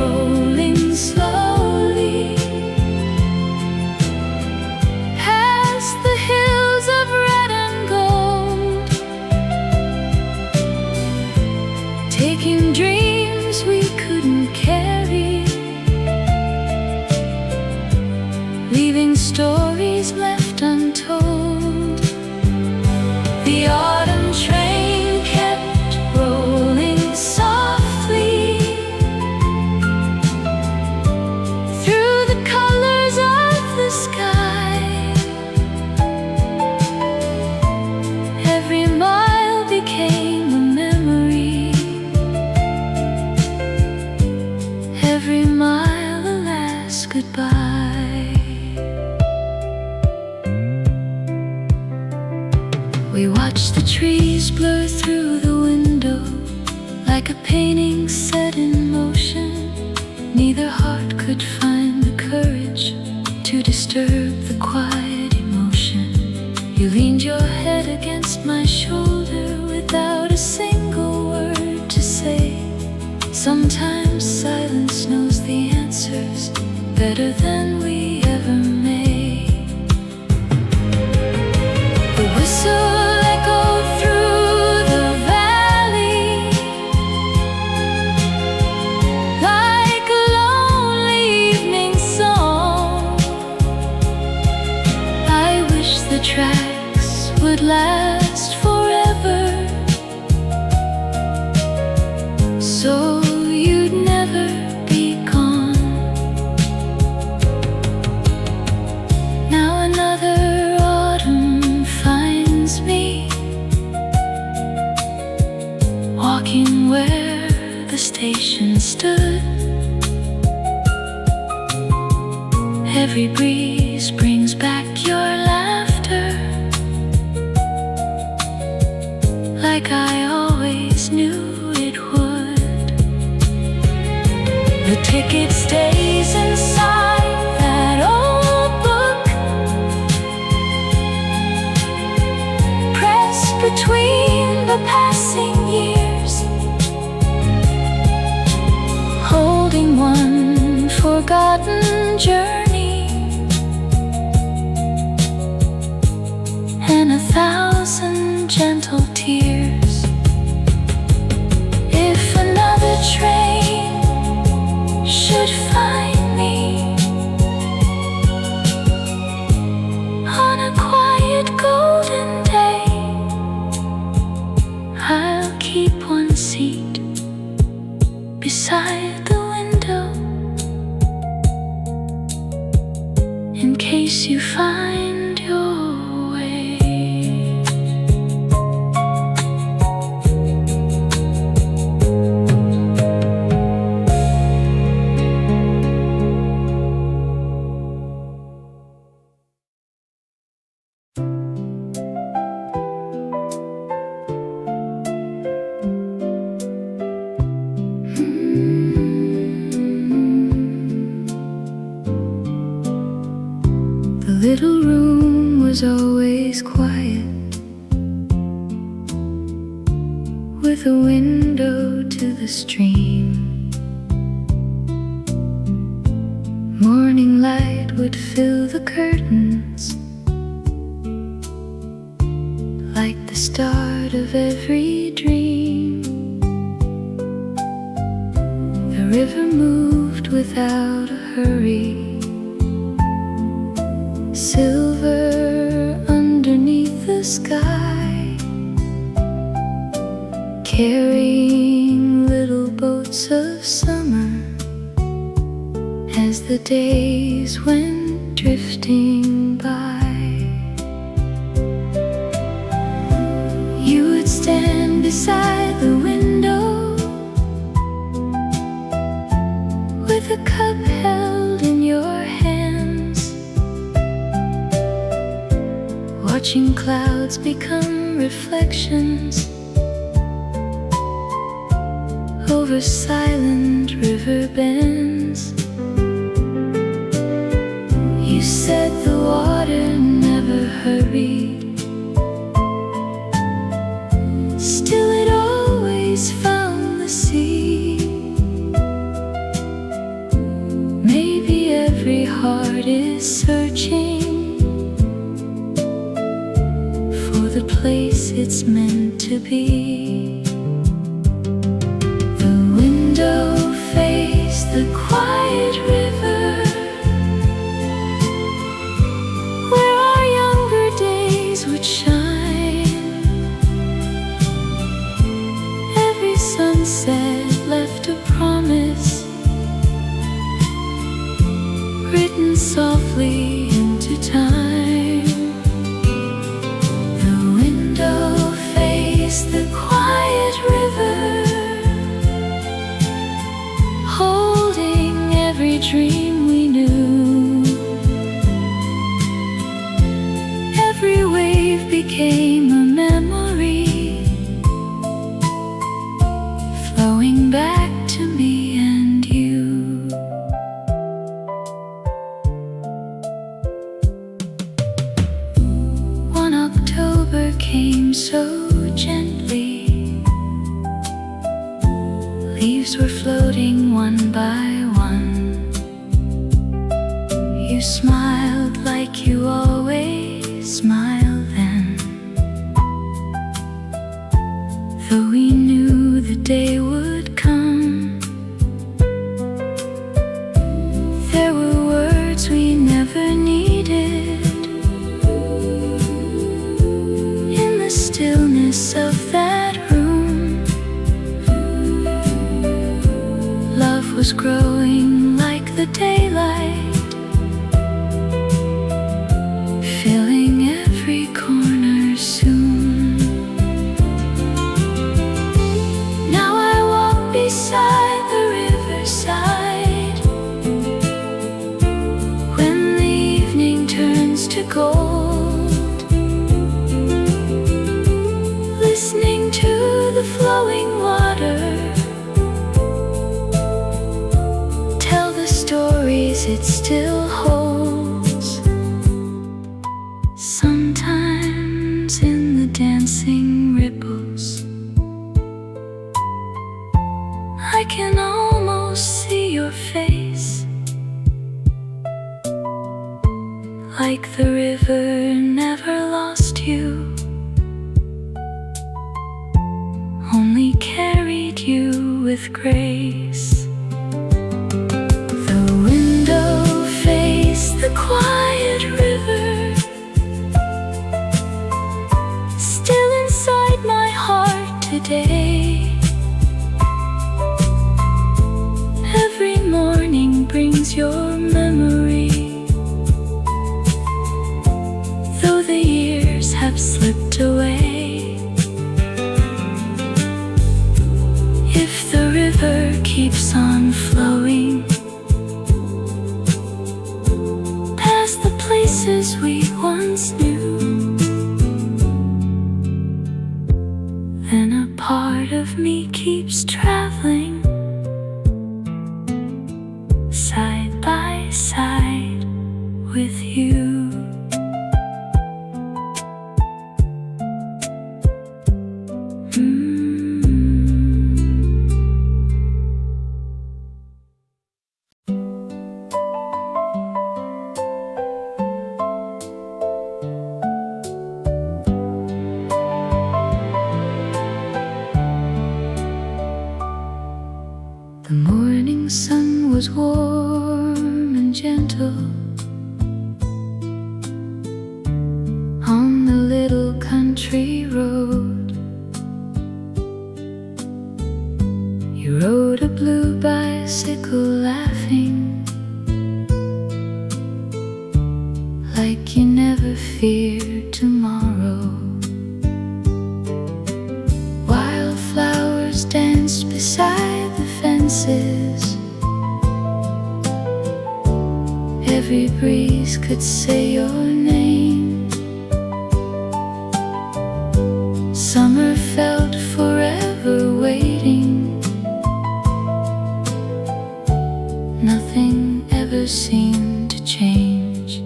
We watched the trees blur through the window like a painting set in motion. Neither heart could find the courage to disturb the quiet emotion. You leaned your head against my shoulder without a single word to say. Sometimes silence knows the answers better than we ever may. The whistle echoed through the valley like a lonely evening song. I wish the tracks would last forever, so you'd never be gone. Now another autumn finds me walking where the station stood. Every breeze brings back your laughter, like I always knew it would. The ticket stays inside that old book, pressed between the passing years, holding one forgotten journey and 1,000 gentle tears. If another train should find me on a quiet golden day, I'll keep one seat beside the window in case you find your way. The little room was always quiet, with a window to the stream. Morning light would fill the curtains like the start of every dream. The river moved without a hurry, silver underneath the sky, carrying little boats of summer as the days went drifting by. You would stand beside the window with a cup held in your hands, watching clouds become reflections over silent river bends. You said the water never hurried, still it always found the sea. Maybe every heart is searching for the place it's meant to be. The window faced the quiet river, where our younger days would shine. Every sunset left a promise, written softly into time. The window faced the quiet river, holding every dream we knew. Every wave became a memory, though we knew the day would come. There were words we never needed. In the stillness of that room, love was growing like the daylight, filling every corner soon. Now I walk beside the riverside when the evening turns to gold, listening to the flowing water tell the stories it still holds. Sometimes in the dancing ripples, I can almost see your face, like the river never lost you, only carried you with grace. The window faced the quiet river, still inside my heart today. Every morning brings your memory, though the years have slipped away. If the river keeps on flowing past the places we once knew, then a part of me keeps traveling side by side with you. The morning sun was warm and gentle on the little country road. You rode a blue bicycle laughing, like you never feared tomorrow. Wildflowers danced beside the fences. Every breeze could say your name. Summer felt forever waiting. Nothing ever seemed to change.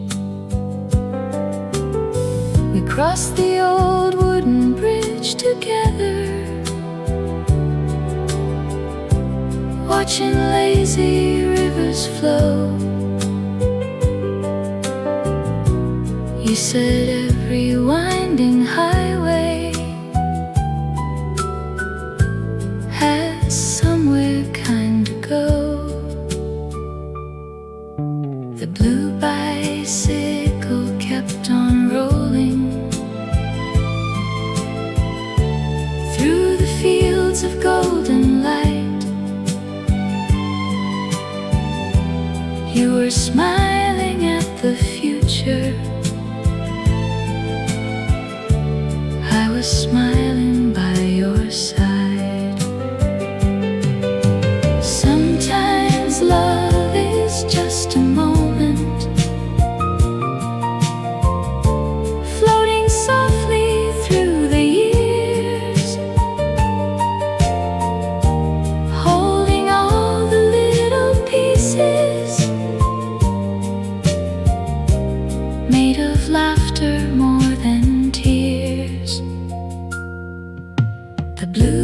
We crossed the old wooden bridge together, watching lazy rivers flow. You said every winding highway has somewhere kind to go. The blue bicycle kept on rolling through the fields of golden light. You were smiling at the future, I was smiling by your side. Sometimes love is just a moment, floating softly through the years, holding all the little pieces, made of laughter more than tears. The blue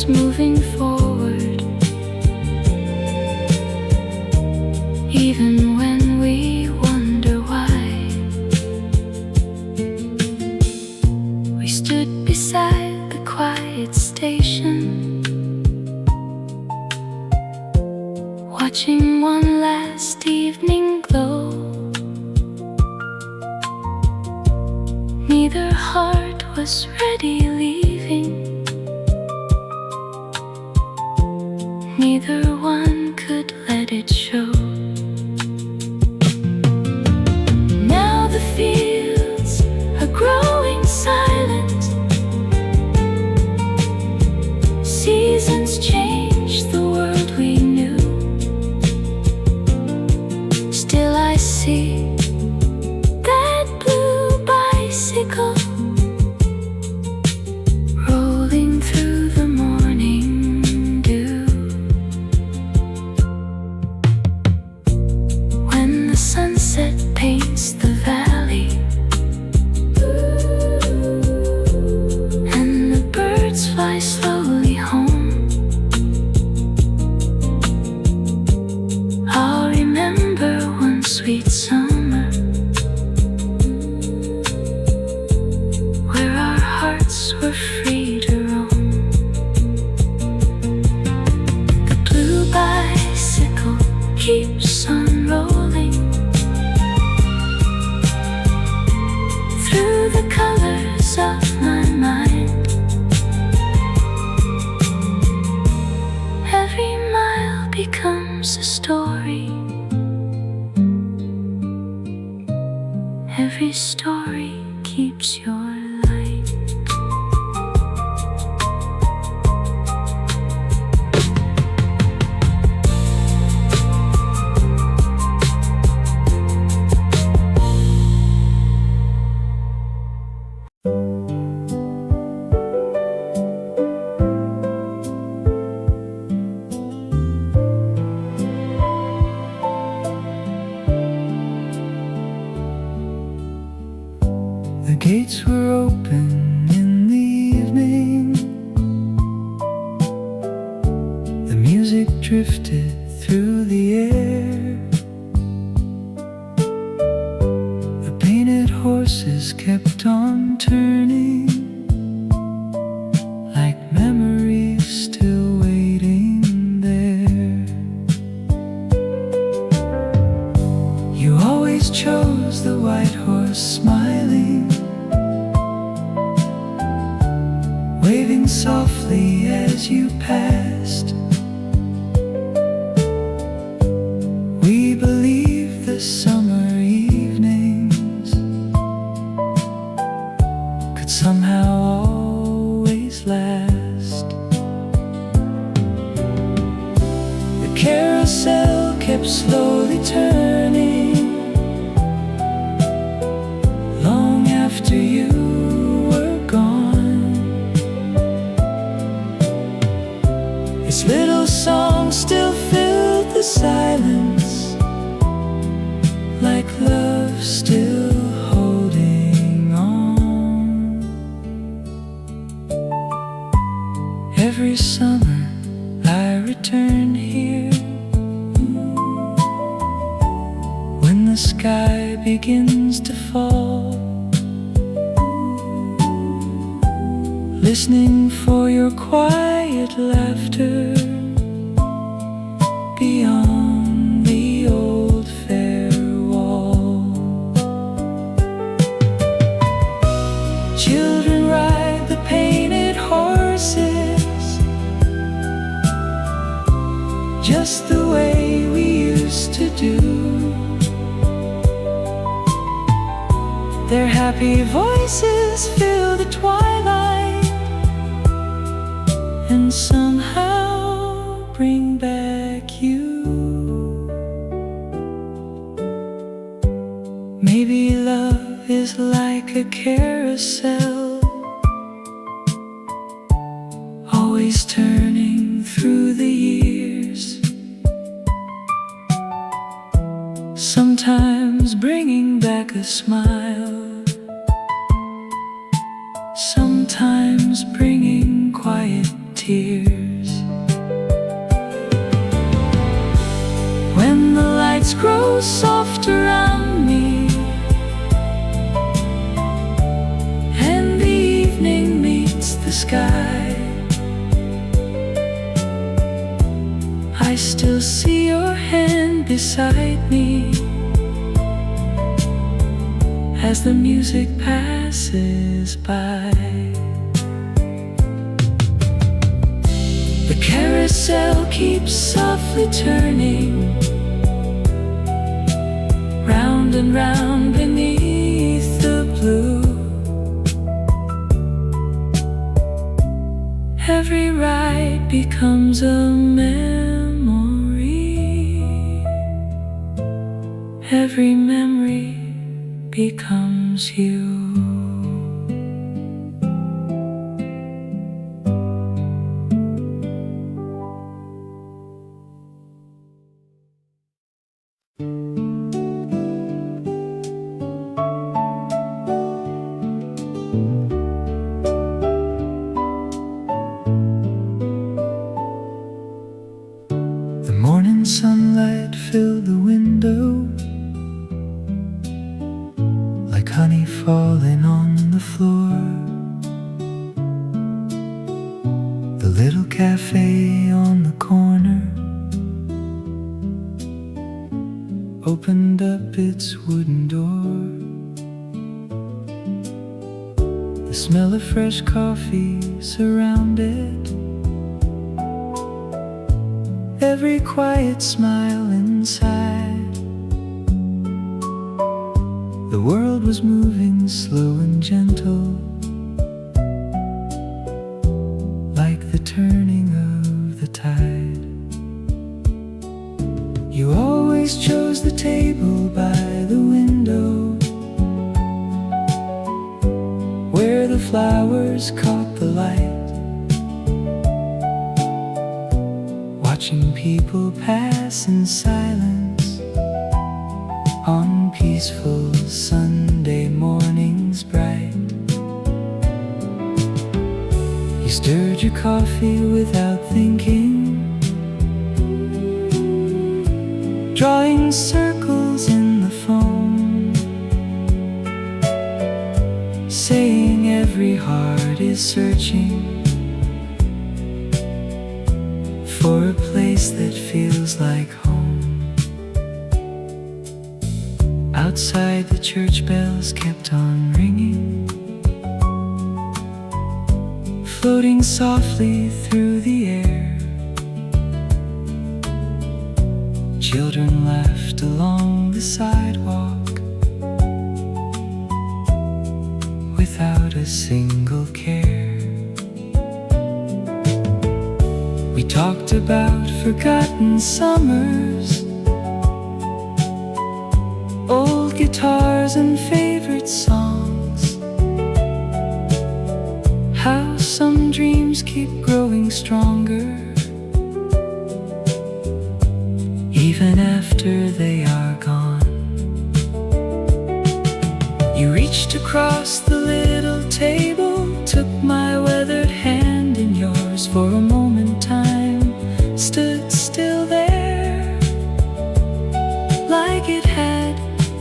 keeps moving forward, even when we wonder why. We stood beside the quiet station, watching one last evening glow. Neither heart was ready leaving, neither one could let it show. Now the fields are growing silent, seasons change the world we knew. Still I see that blue bicycle rolling through the morning dew. When the sunset paints the valley and the birds fly slowly home, I'll remember one sweet summer where our hearts were free to roam. The blue bicycle keeps on rolling through the colors of my mind. Every mile becomes a story, every story keeps your light. The gates were open in the evening, the music drifted through the air, the painted horses kept on turning, like memories still waiting there. You always chose the white horse smiling, waving softly as you passed. We believed the summer evenings could somehow always last. The carousel kept slowly turning long after you were gone. Its little song still filled the silence, like love still holding on. Every summer I return here, when the sky begins to fall, listening for your quiet laughter beyond the old fair wall. Children ride the painted horses just the way we used to do. Their happy voices fill the twilight and somehow bring back you. Maybe love is like a carousel, always turning through the years, sometimes bringing back a smile, sometimes bringing quiet tears. breeze grows soft around me, and the evening meets the sky. I still see your hand beside me as the music passes by. The carousel keeps softly turning, round and round beneath the blue. Every ride becomes a memory, every memory becomes you. The morning sunlight filled the window like honey falling on the floor. The little cafe on the corner opened up its wooden door. The smell of fresh coffee surrounded every quiet smile inside. The world was moving slow and gentle, like the turning of the tide. You always chose the table by the window, where the flowers caught the light. Watching people pass in silence on peaceful Sunday mornings bright. You stirred your coffee without thinking, drawing circles in the foam, saying every heart is searching for a place that feels like home. Outside the church bells kept on ringing, floating softly through the air. Children laughed along the sidewalk without a single care. We talked about forgotten summers, old guitars and favorite songs, how some dreams keep growing stronger even after they are gone. You reached across the little table, took my weathered hand in yours. For a moment time stood still there, like it had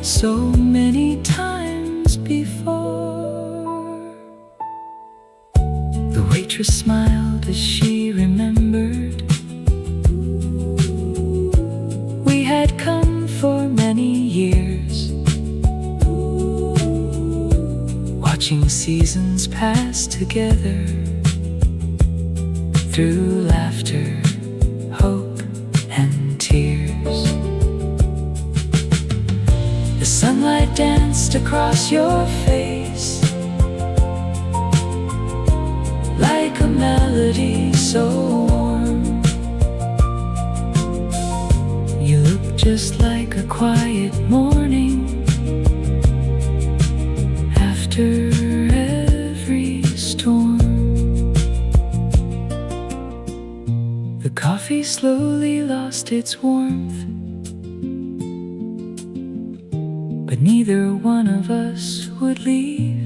so many times before. The waitress smiled as she remembered we had come for many years, watching seasons pass together through laughter, hope, and tears. The sunlight danced across your face like a melody so warm. You look just like a quiet morning after every storm. The coffee slowly lost its warmth, but neither one of us would leave.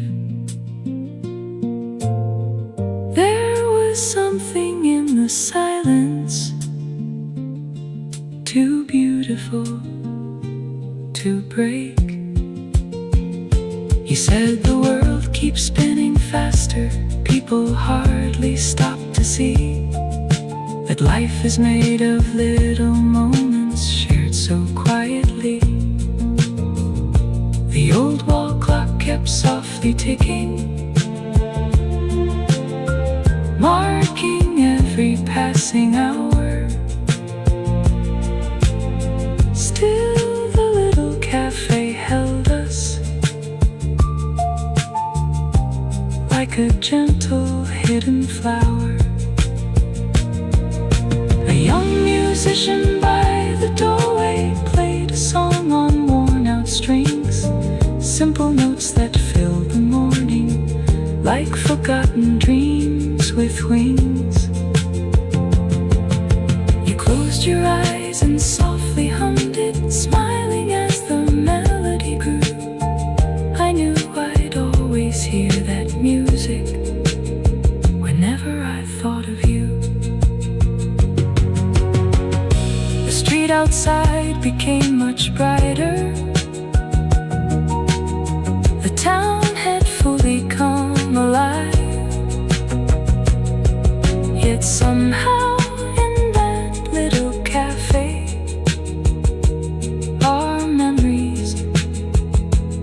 There was something in the silence, too beautiful to break. You said the world keeps spinning faster. People hardly stop to see that life is made of little moments shared so quietly. The old wall clock kept softly ticking, marking every passing hour. Still the little cafe held us like a gentle hidden flower. A young musician by the doorway played a song on worn-out strings, simple notes that filled the morning like forgotten dreams with wings. You closed your eyes and softly hummed it, smiling as the melody grew. I knew I'd always hear that music whenever I thought of you. The street outside became much brighter. The town had fully come alive. Yet somehow in that little cafe, our memories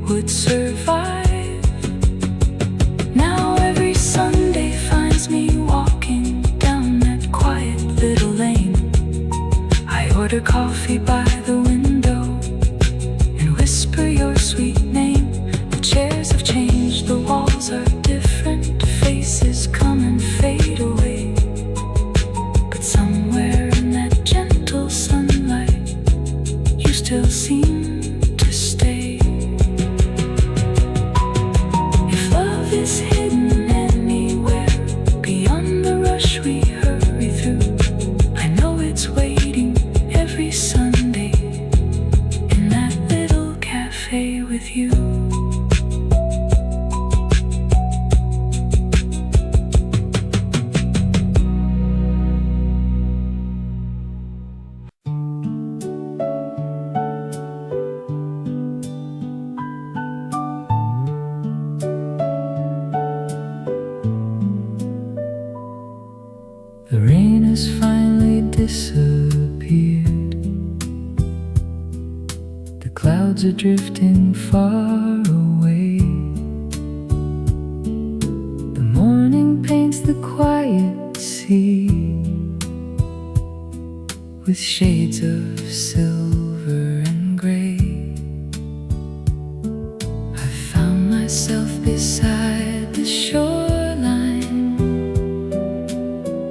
would survive. Now every Sunday finds me walking down that quiet little lane. I order coffee by the window and whisper your sweet name. The chairs have changed, the walls are different, faces come and fade away. But somewhere in that gentle sunlight, you still seem to stay. If love is hidden anywhere beyond the rush we hurry through, I know it's waiting every Sunday in that little cafe with you. The rain has finally disappeared. The clouds are drifting far away. The morning paints the quiet sea with shades of silver and gray. I found myself beside the shoreline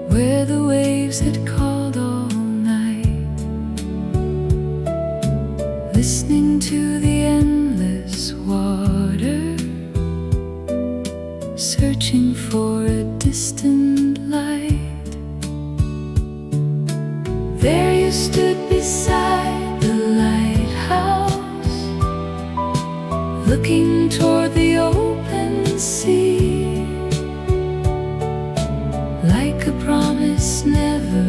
where the waves had called all night, listening to the endless water, searching for a distant light. There you stood beside the lighthouse, looking toward the open sea, like a promise never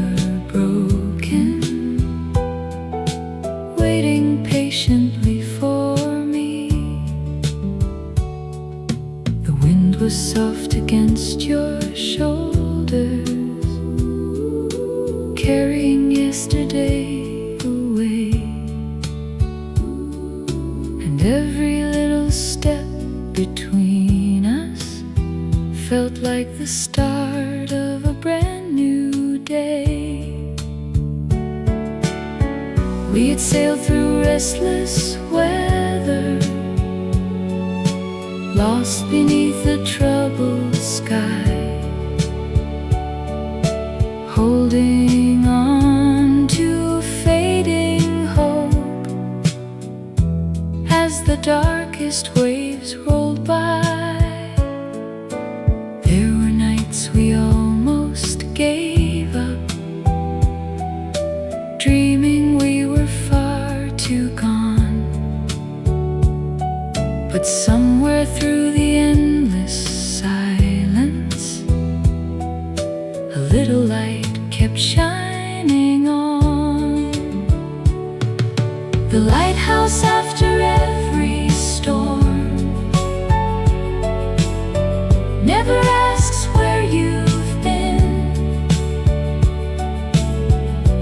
broken, waiting patiently for me. The wind was soft against your shoulders, carrying yesterday away, and every little step between us felt like the start of a brand new day. We had sailed through restless weather, lost beneath the troubled sky, holding on to a fading hope as the darkest waves rolled by. There were nights we almost gave up, dreaming we were far too gone. But somewhere through the endless silence, a little light kept shining on. The lighthouse after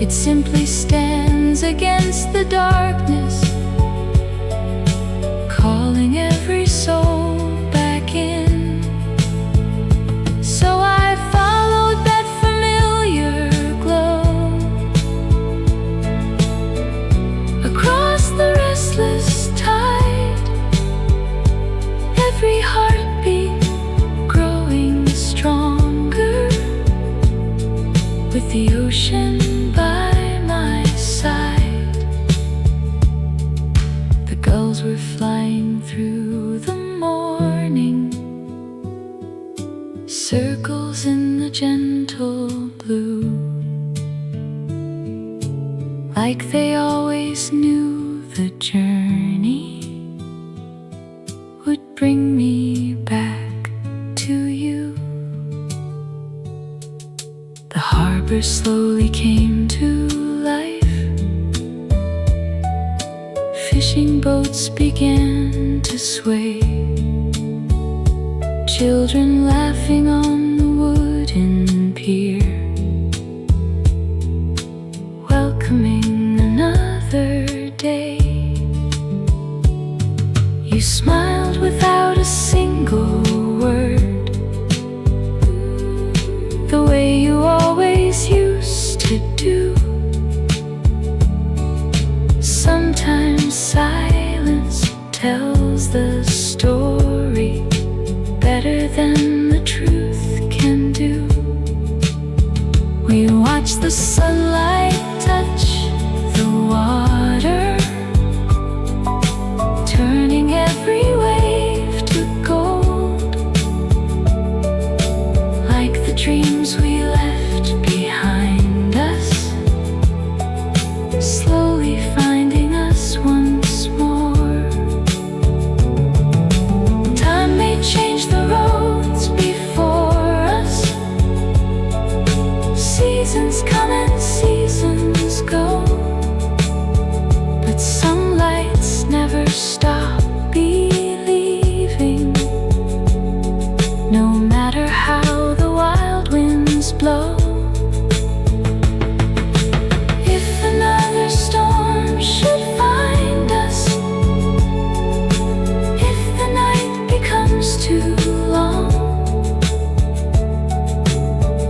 It simply stands against the darkness, calling every soul back in. So I followed that familiar glow across the restless tide, every heartbeat growing stronger, with the ocean by my side. The gulls were flying through the morning, circles in the gentle blue, like they always knew the journey would bring me back to you. The harbor slowly came to life, fishing boats began to sway, children laughing on the wooden pier, welcoming another day. You smiled without a single word, the way you always used to do. Sometimes silence tells the story better than the truth can do. We watch the sunlight touch the water, turning every wave to gold, like the dreams we left behind us, slowly finding us once more. Time may change the roads before us, seasons come and seasons go, but some lights never stop believing, no matter how the wild winds blow. If another storm should find us, if the night becomes too long,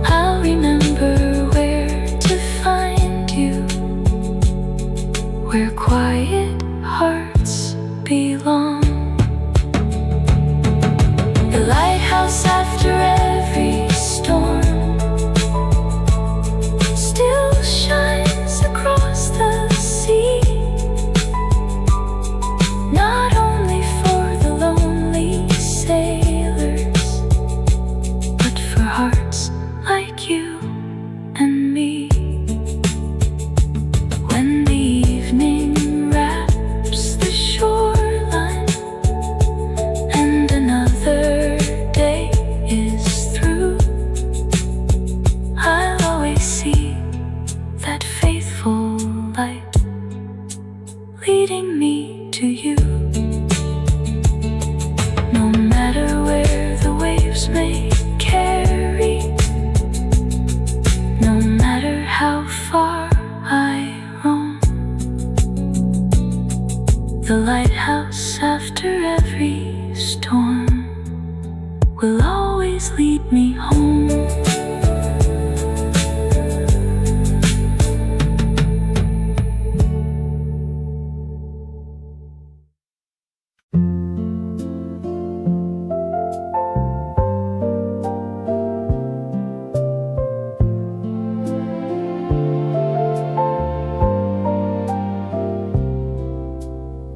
I'll remember where to find you, where quiet hearts belong. The lighthouse after every storm still shines across the sea, not only for the lonely sailors, but for hearts like you and me. When the evening wraps the shoreline and another day is through, I'll always see that faithful light leading me to you. No matter where the waves may carry, no matter how far I roam, the lighthouse after every storm will always lead me home.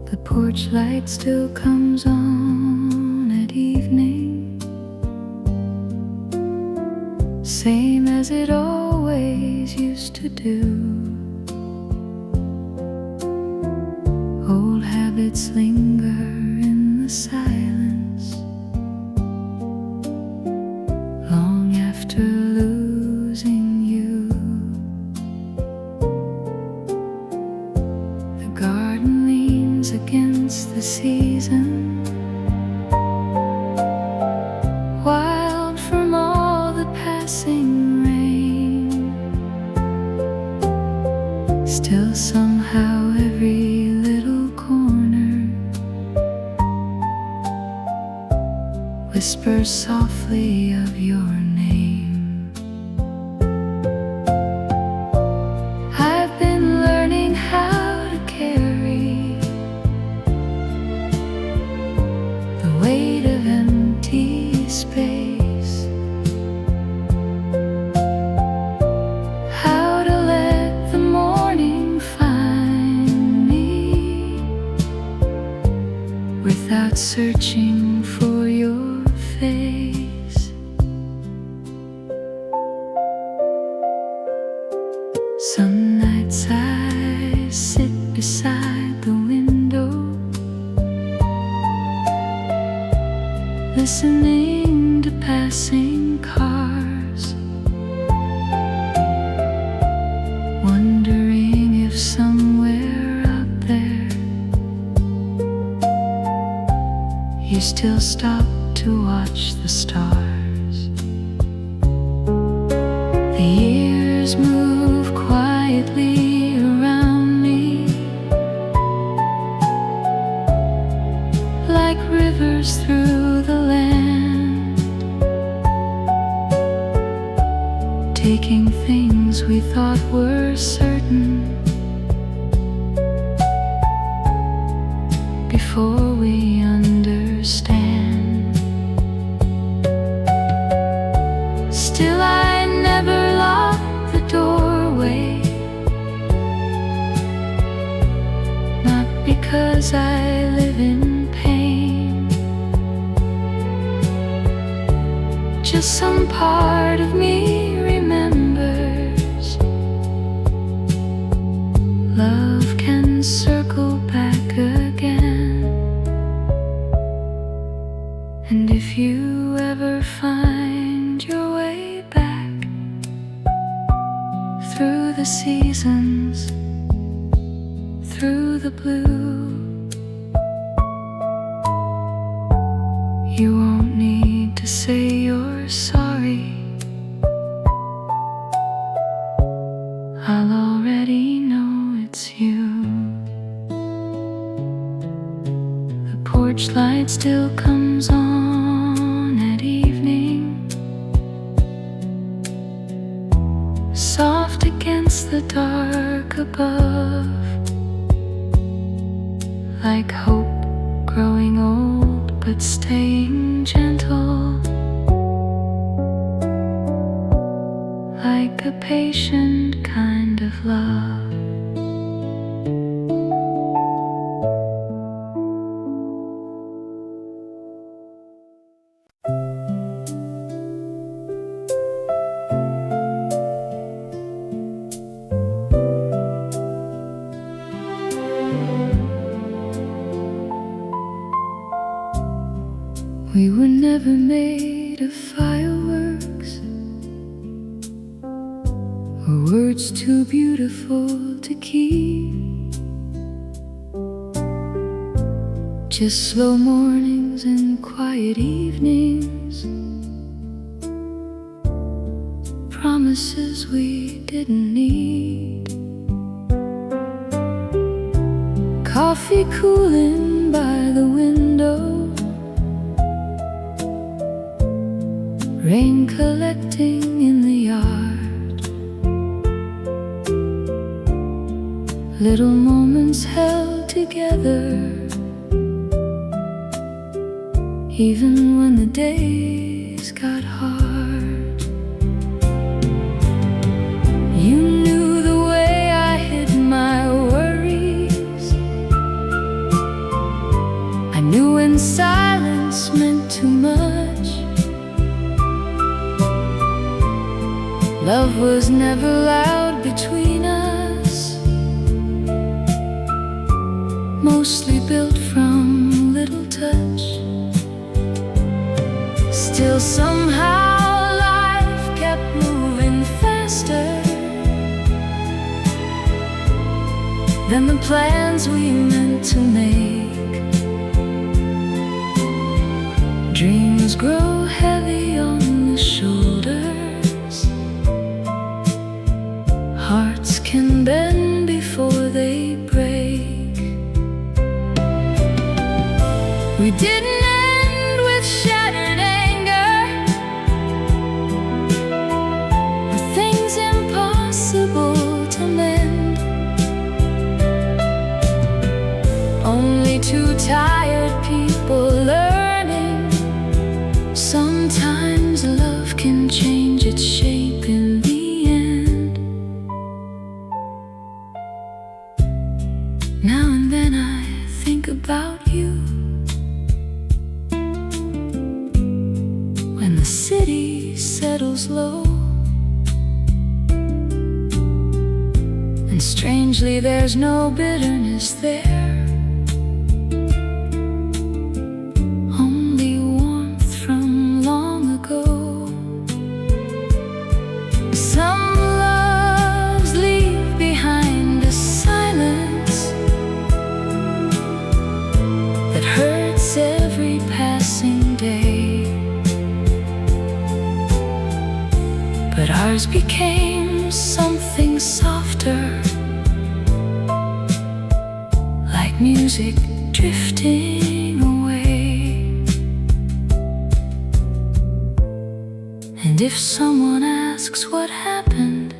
The porch light still comes on at evening, same as it always used to do. Old habits linger in the silence, long after losing you. The garden leans against the season, wild from all the passing rain. Still somehow every little corner whispers softly of your name. I've been learning how to carry the weight of empty space, how to let the morning find me without searching for your face. Some nights I sit beside the window, listening to passing cars, wondering if somewhere out there you still stop to watch the stars. The years move quietly around me, like rivers through the land, taking things we thought were certain before we understand. Still I never lock the doorway, not because I live in pain, just some part of me remembers love can circle back again. And if you ever find your way back through the seasons, through the blue, you won't need to say you're sorry. I'll already know it's you. The porch light still comes on at evening, soft against the dark above, like hope growing old but staying gentle, like a patient kind of love. We were never made of fireworks or words too beautiful to keep, just slow mornings and quiet evenings, promises we didn't need, coffee cooling by the window, rain collecting in the yard, little moments held together, even when the days got hard. You knew the way I hid my worries, I knew when silence meant too much. Love was never loud between us, mostly built from little touch. Still somehow life kept moving faster than the plans we meant to make. Dreams grow heavy on the shoulders, hearts can bend before Now and then I think about you. When the city settles low, and strangely there's no bitterness there, only warmth from long ago. Some loves leave behind a silence that hurts every passing day, but ours became something softer, like music drifting away. And if someone asks what happened,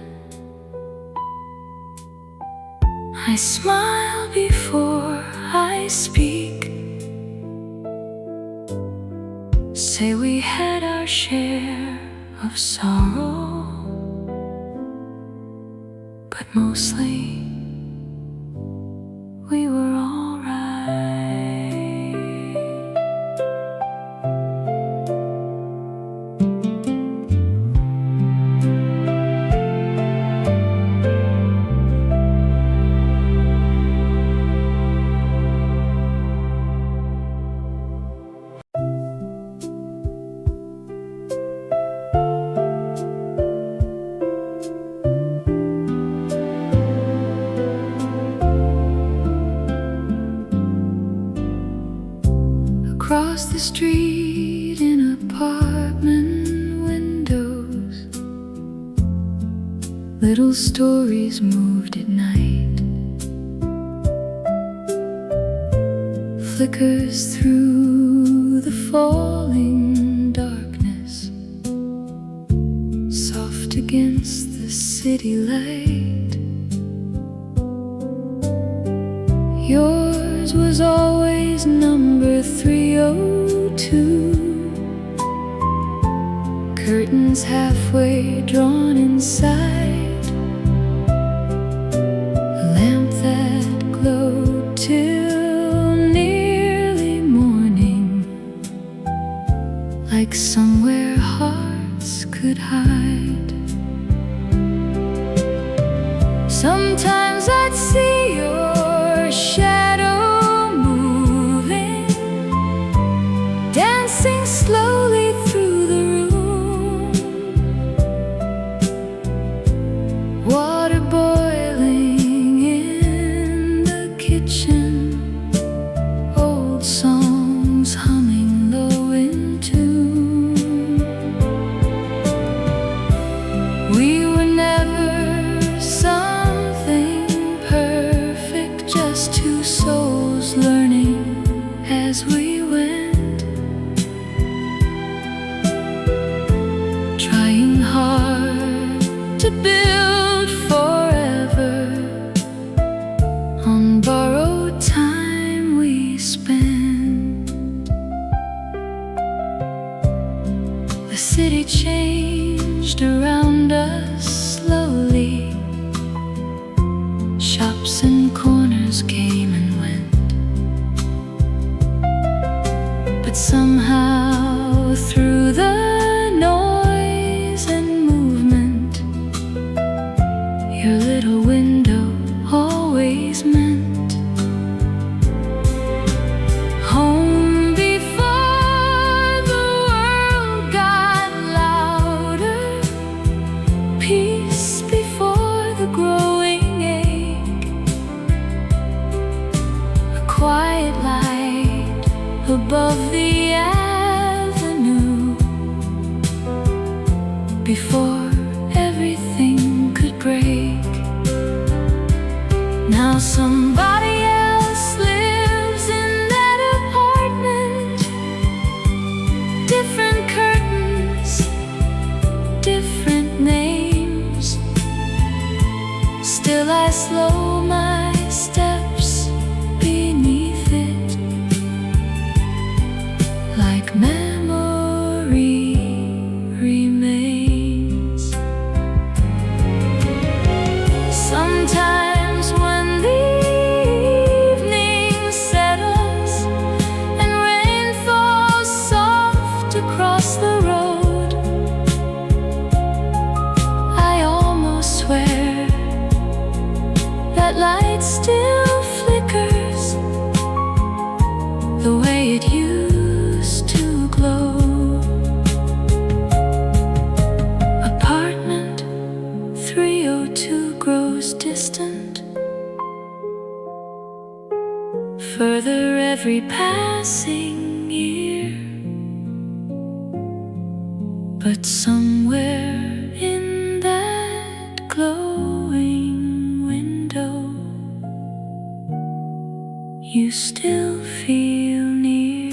I smile before I speak. Say we had our share of sorrow, but mostly we were all right. Across the street in apartment windows, little stories moved at night, flickers through the falling darkness, soft against the city light. Yours was always number 302, curtains halfway drawn inside, a lamp that glowed till nearly morning, like somewhere hearts could hide. Sometimes I'd see your shadow moving, dancing slowly through the room, water boiling in the kitchen, old songs humming low in tune. We were never something perfect, just two souls learning as we went, trying hard to build forever on borrowed time we spent. The city changed around us slowly, shops and corners came and went, but somehow through the noise and movement, your little window always meant home before the world got louder, peace before the growing ache, a quiet light above the avenue, before everything could break. Now somebody else lives in that apartment, different curtains, different names. Still I slow my steps beneath it, like memory remains. Sometimes when the that light still flickers the way it used to glow. Apartment 302 grows distant, further every passing year. But somewhere in that glowing window, you still feel near.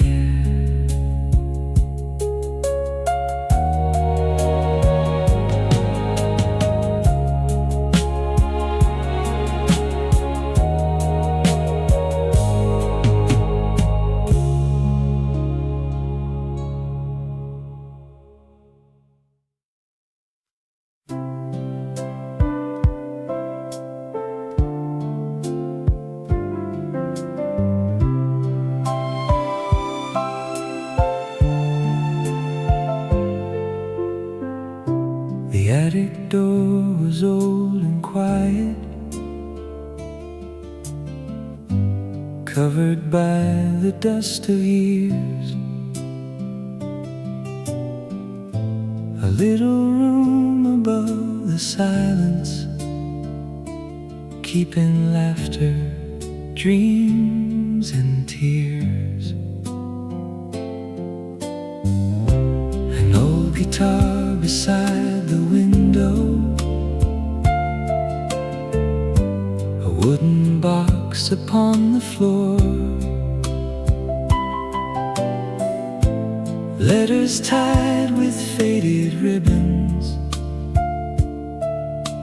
The attic door was old and quiet, covered by the dust of years. A little room above the silence, keeping laughter, dreams and tears. An old guitar beside the window, a wooden box upon the floor, letters tied with faded ribbons,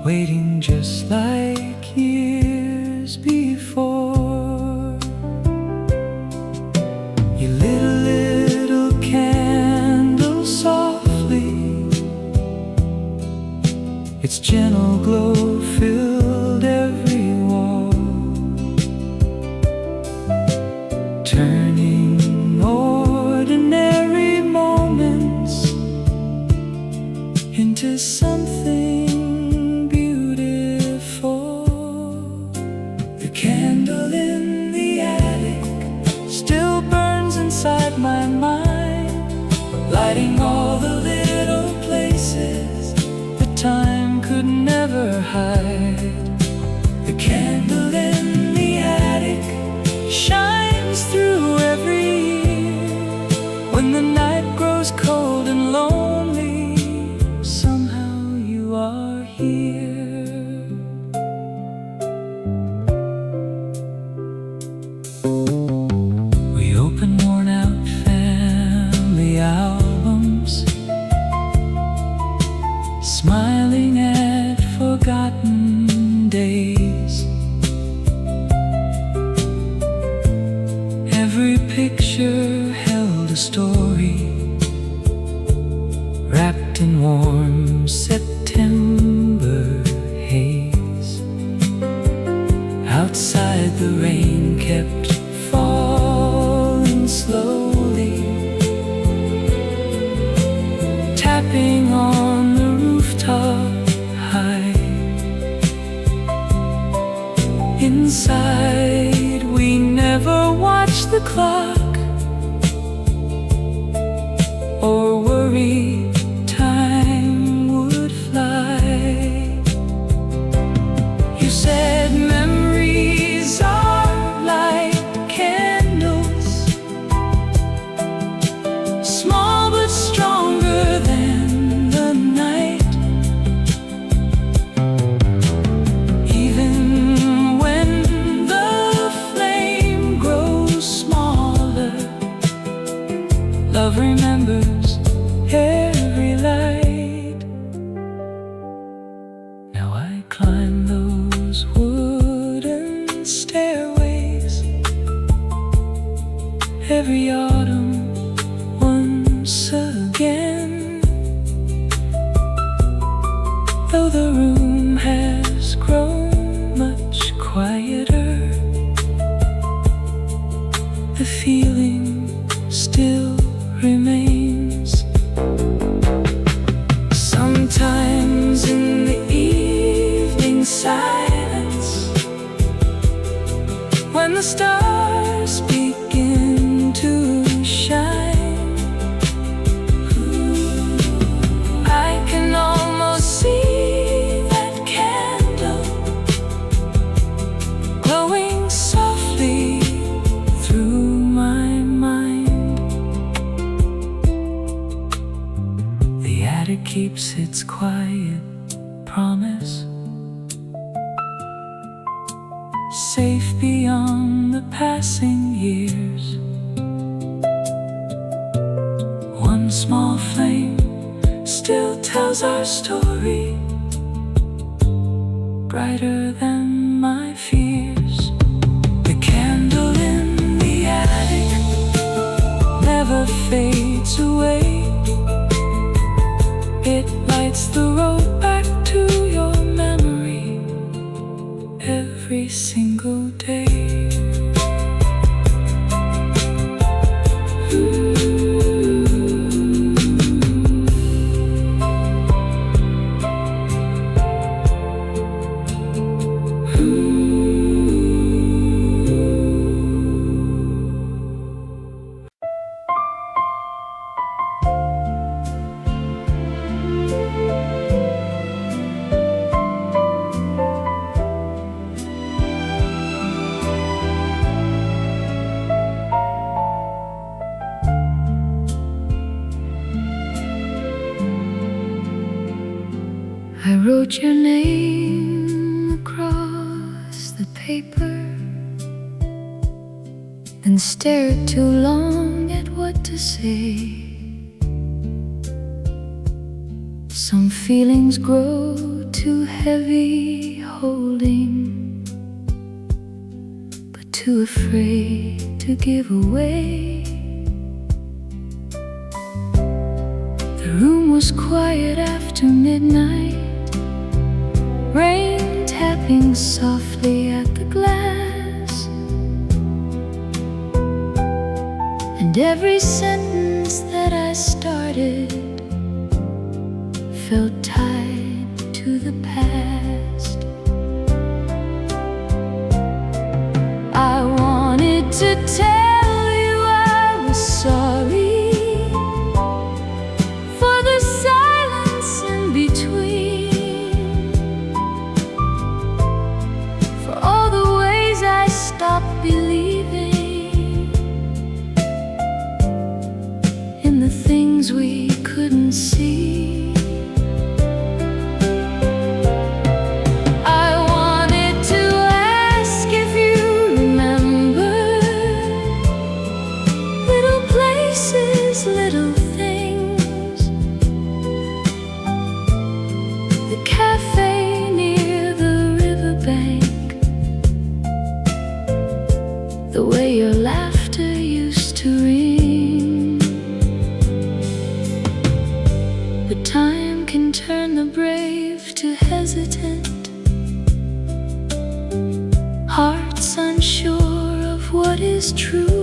waiting just like years before. You lit a little candle softly, its gentle glow filled every wall, turning ordinary moments into something beautiful. The candle in the attic still burns inside my mind, lighting all the little places that time could never hide. The candle in the attic shines through every year. When the night grows cold and lonely, somehow you are here. We open worn out family albums, smiling at forgotten days. Every picture held a story, wrapped in warm September haze. Outside the rain kept falling slowly, tapping on the rooftop high. Inside we never watched the clock or worry time would fly. You said memories are like candles, small but stronger than the night. Even when the flame grows smaller, love remembers every light. Now I climb those wooden stairways every autumn once again. Though the room has grown much quieter, the feeling still remains. Sometimes in the evening silence, when the stars begin to shine. I can almost see that candle glowing softly through my mind. The attic keeps its quiet promise, safe beyond the passing years. One small flame still tells our story, brighter than my fears. The candle in the attic never fades away. It lights the road back to your memory every single day. I wrote your name across the paper, then stared too long at what to say. Some feelings grow too heavy holding, but too afraid to give away. The room was quiet after midnight, rain tapping softly at the glass, and every sentence that I started felt tied to the past. I wanted to tell you I was sorry for the silence in between, for all the ways I stopped believing in the things we couldn't see. Little things, the cafe near the riverbank, the way your laughter used to ring. But time can turn the brave to hesitant, hearts unsure of what is true.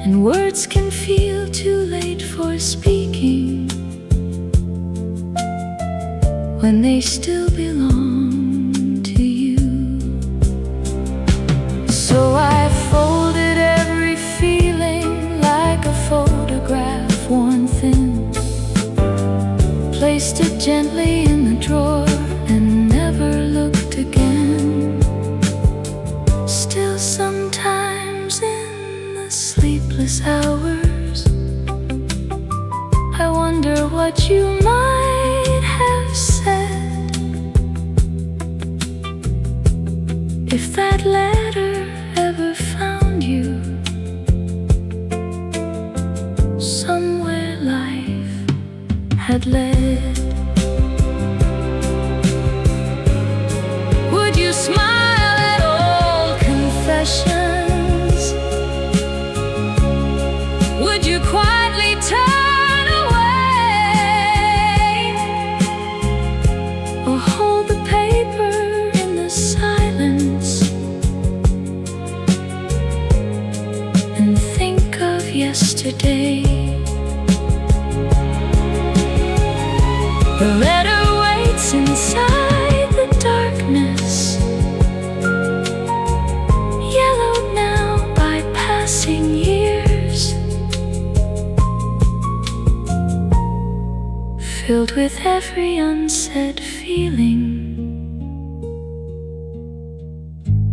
And words can feel too late for speaking when they still belong to you. So I folded every feeling like a photograph worn thin, placed it gently in the drawer and never looked again. Still sometimes in the sleepless hours, I wonder what you might have said if that letter ever found you somewhere life had led. Would you smile at old confessions? Would you quietly turn away, or hold the paper in the silence and think of yesterday? The letter waits inside the darkness, filled with every unsaid feeling,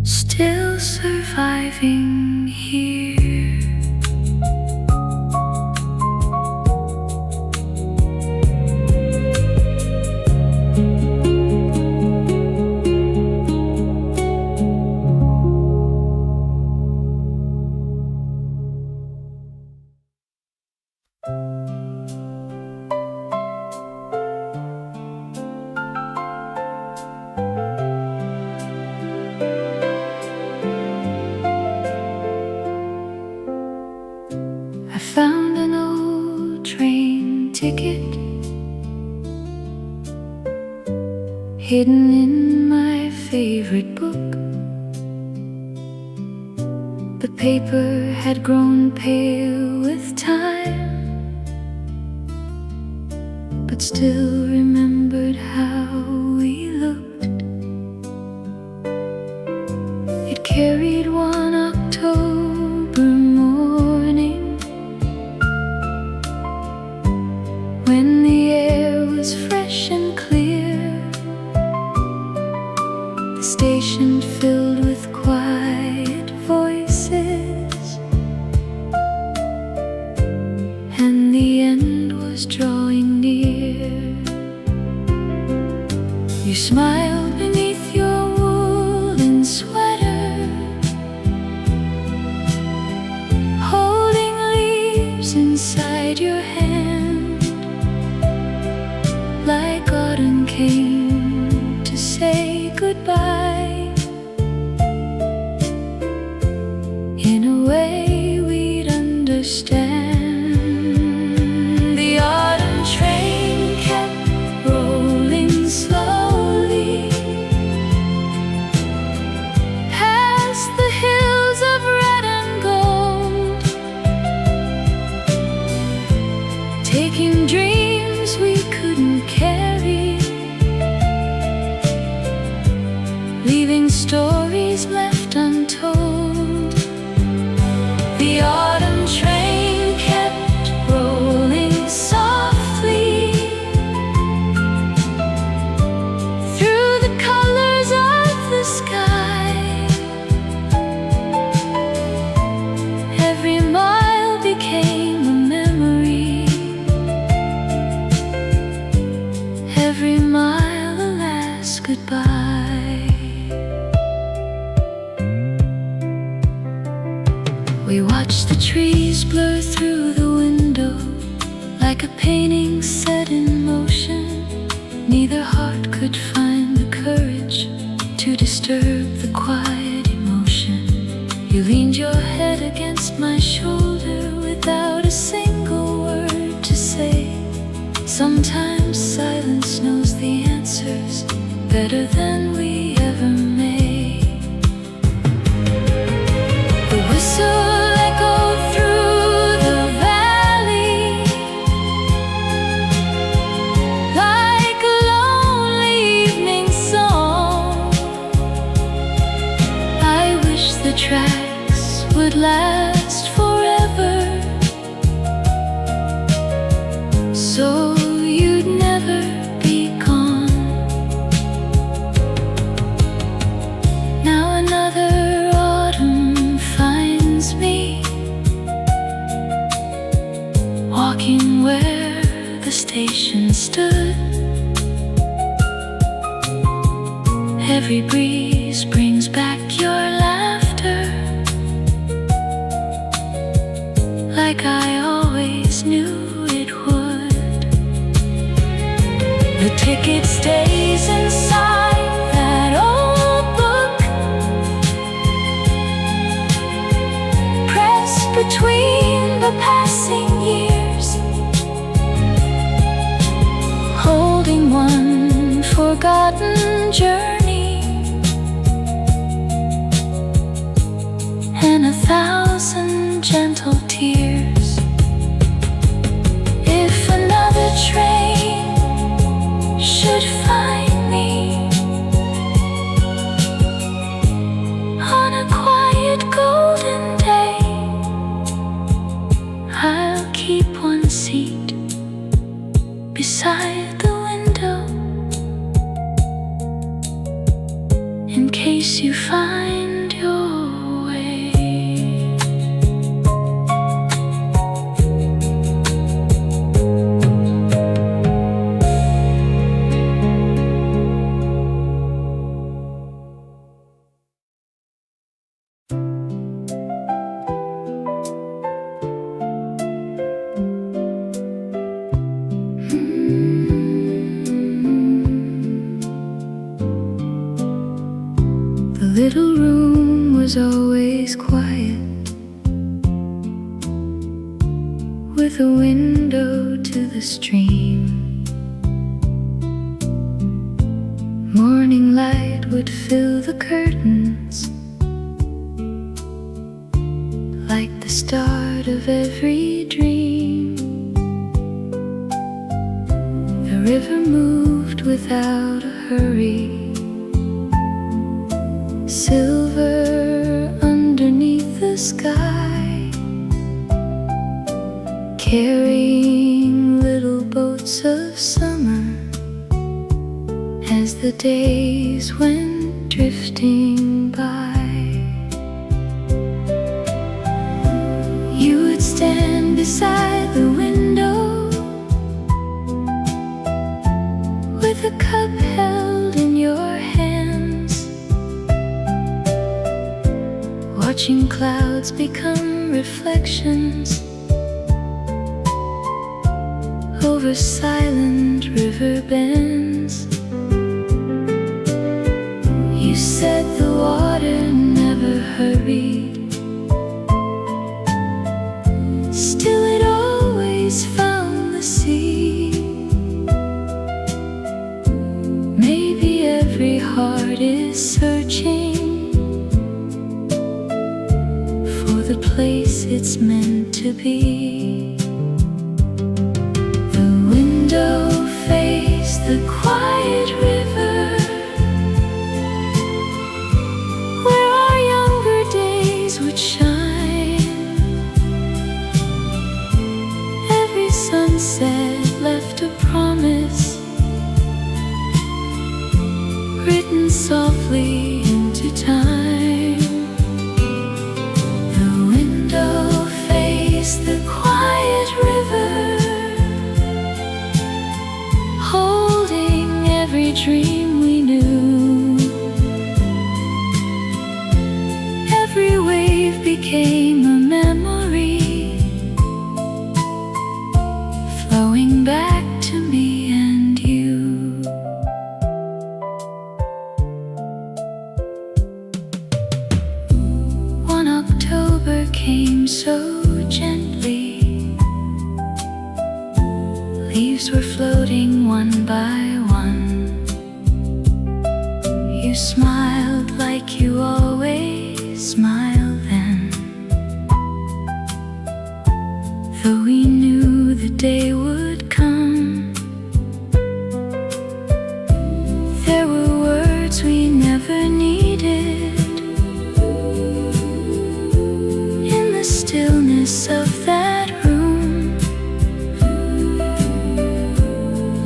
still surviving here. I found an old train ticket hidden in my favorite book. The paper had grown pale with time, but still remembered how we looked. It carried one October morning when the air was fresh and clear, the station filled with quiet voices, and the end was drawing near. You smiled beneath your woolen sweater, holding leaves inside your hand, like autumn came to say goodbye. In a way we'd understand. The autumn train kept rolling slowly past the hills of red and gold, taking dreams we couldn't carry, leaving stories left untold. The autumn train kept rolling softly through the colors of the sky. Every mile became a memory, every mile a last goodbye. We watched the trees blur through the window like a painting set in motion. Neither heart could find the courage to disturb the quiet emotion. You leaned your head against my shoulder without a single word to say. Sometimes silence knows the answers better than we ever may. The whistle echoed through the valley like a lonely evening song. I wish the tracks would last forever, so you'd never be gone. Now another autumn finds me walking where the station stood. Every breeze brings back your laughter, like I always knew it would. The ticket stays inside that old book, pressed between the passing years, holding one forgotten journey and 1,000 gentle tears. If another train should find me on a quiet golden day, I'll keep one seat beside the in case you find your way. The little room was always quiet, with a window to the stream. Morning light would fill the curtains, like the start of every dream. The river moved without a hurry, silver underneath the sky, carrying little boats of summer as the days went drifting by. You would stand beside the window with a cup held in your hands, watching clouds become reflections over silent river bends. You said the water never hurried, still it always found the sea. Maybe every heart is searching for the place it's meant to be. The window faced the quiet river, where our younger days would shine. Every sunset left a promise, written softly into time. The window faced the quiet river, holding every dream we knew. Every wave became a memory, flowing back to me and you. One October came so gently, leaves were floating one by one. You smiled like you always smile then, though we knew the day would come. There were words we never needed in the stillness of that room.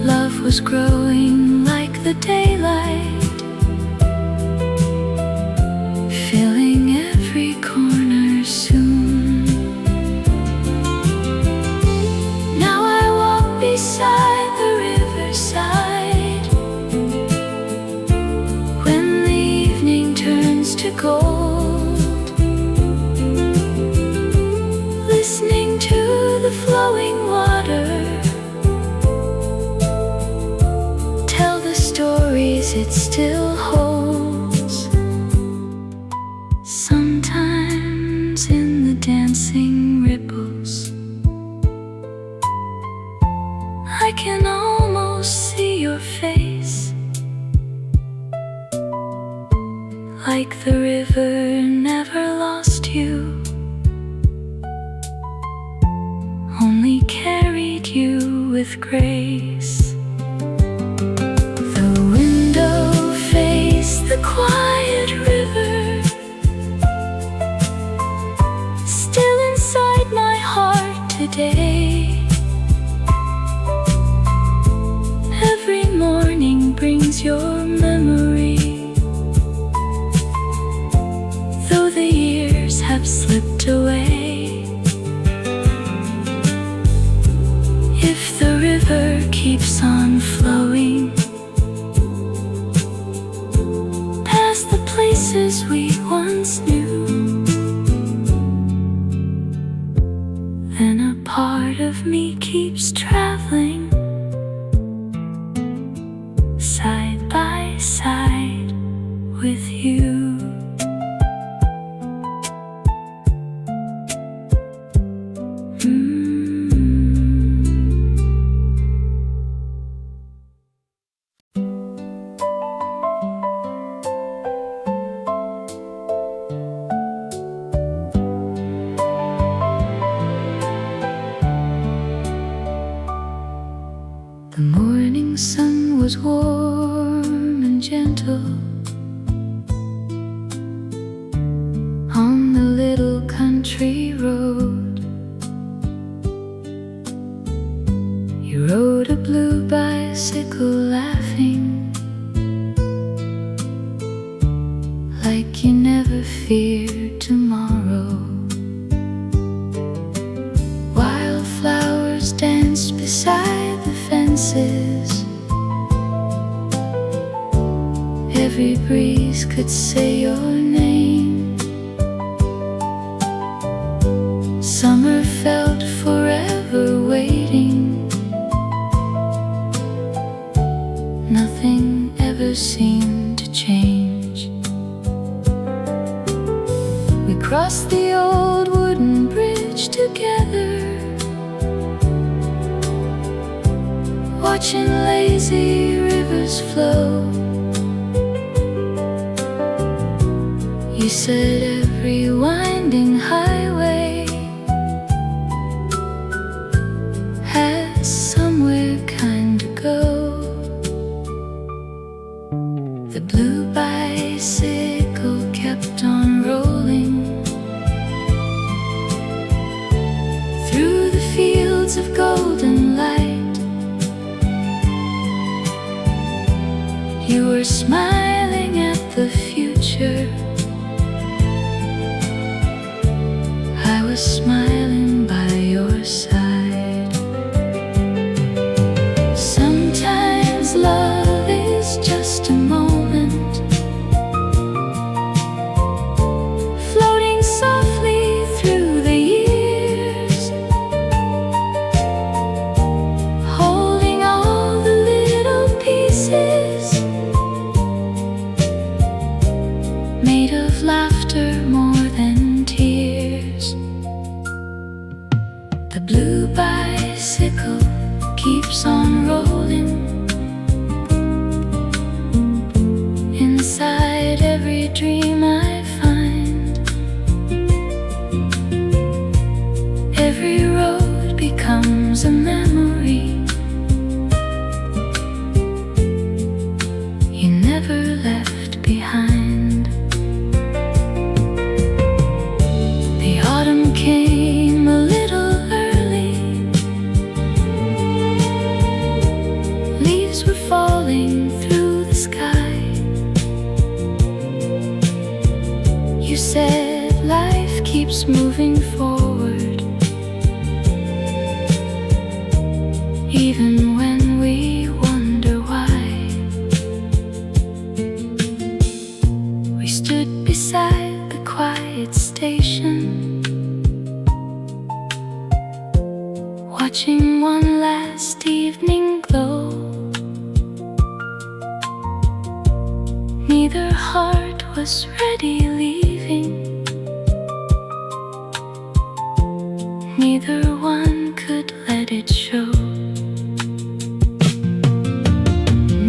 Love was growing like the daylight, filling every corner soon. Now I walk beside the riverside, when the evening turns to gold, listening to the flowing water tell the stories it still holds. Sometimes in the dancing ripples, I can almost see your face, like the river never lost you, only carried you with grace. The window faced the quiet river, still inside my heart today. Every morning brings your memory, faces we once knew, and a part of me keeps traveling side by side with you. The morning sun was warm and gentle on the little country road. You rode a blue bicycle laughing like you never feared tomorrow. Wildflowers danced beside the fences. Every breeze could say your name. Summer felt forever waiting. Nothing ever seemed to change. We crossed the old wooden bridge together, watching lazy rivers flow. You said every winding highway has somewhere kind to go. The blue bicycle kept on rolling through the fields of golden light. You were smiling at the future. I was smiling by your side. Sometimes love is just a moment, floating softly through the years, holding all the little pieces, made of laughter more than tears. The blue bicycle keeps on rolling inside every dream I find. Every road becomes a memory. You never left behind. The autumn came a little early. Leaves were falling through the sky. You said life keeps moving forward, even when we wonder why. We stood beside the quiet station, watching one last evening glow. Neither heart was ready leaving, neither one could let it show.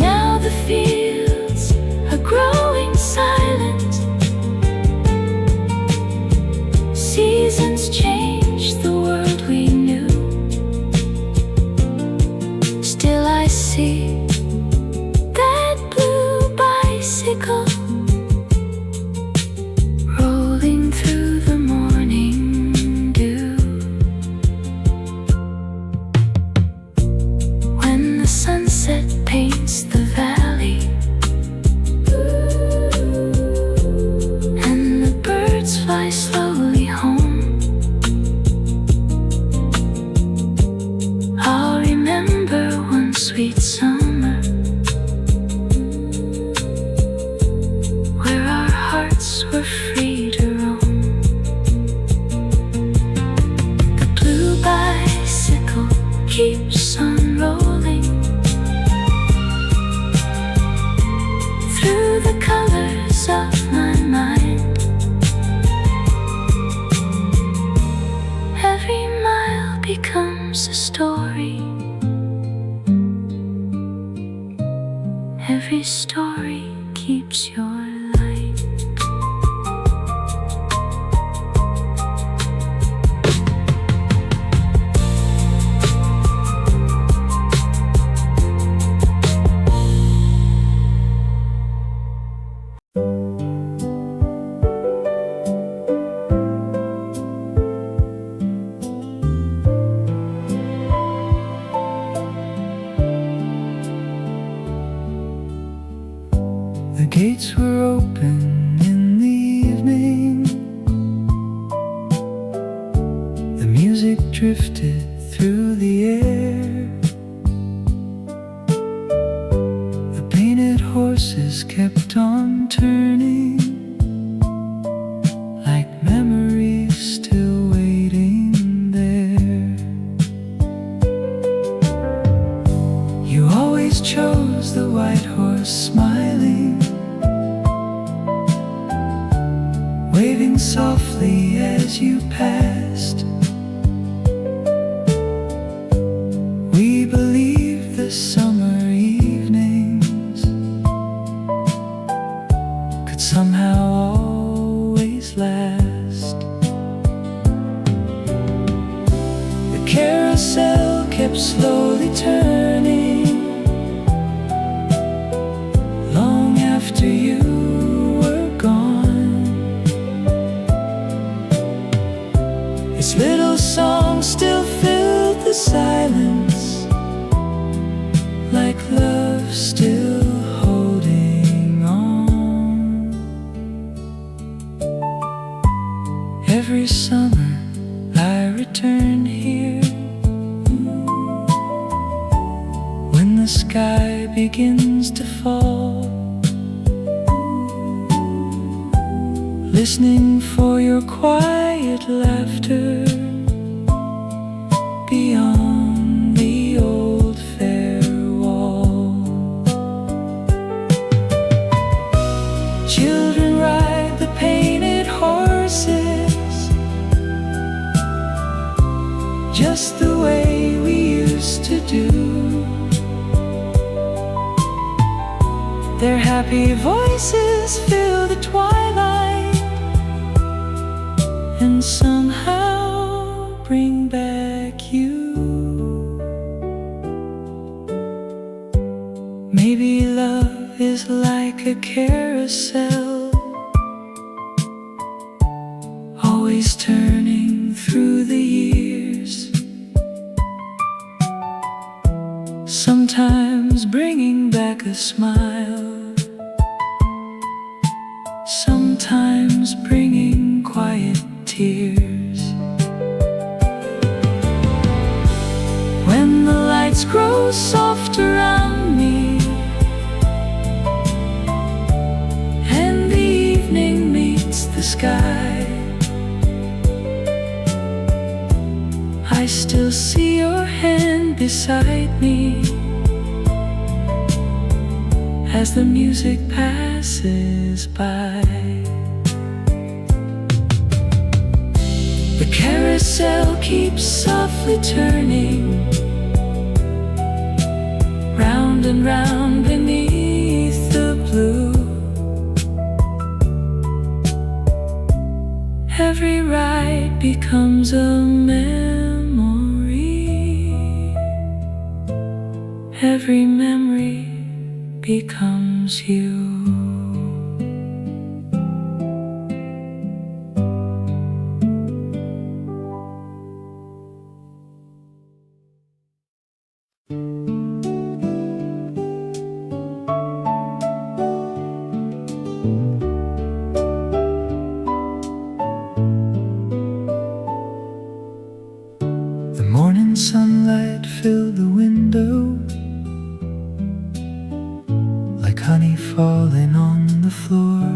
Now the fields are growing silent. Seasons change the world we knew. Still I see that blue bicycle rolling through the morning dew. keeps your light. The gates were open in the evening. The music drifted through the air. The painted horses kept on turning, like memories still waiting there. You always chose the white horse smiling, waving softly as you passed. We believed the summer evenings could somehow always last. The carousel kept slowly turning long after you were gone. Its little song still filled the silence, like love still holding on. Every summer I return here, when the sky begins to fall, listening for your quiet laughter beyond the old fair wall. Children ride the painted horses, just the way we used to do. Their happy voices fill the twilight and somehow bring back you. Maybe love is like a carousel, always turning through the years, sometimes bringing back a smile, sometimes bringing quiet tears. When the lights grow soft around me and the evening meets the sky, I still see your hand beside me as the music passes by. The carousel keeps softly turning, round and round beneath the blue. Every ride becomes a memory, every memory becomes you. The morning sunlight filled the window, like honey falling on the floor.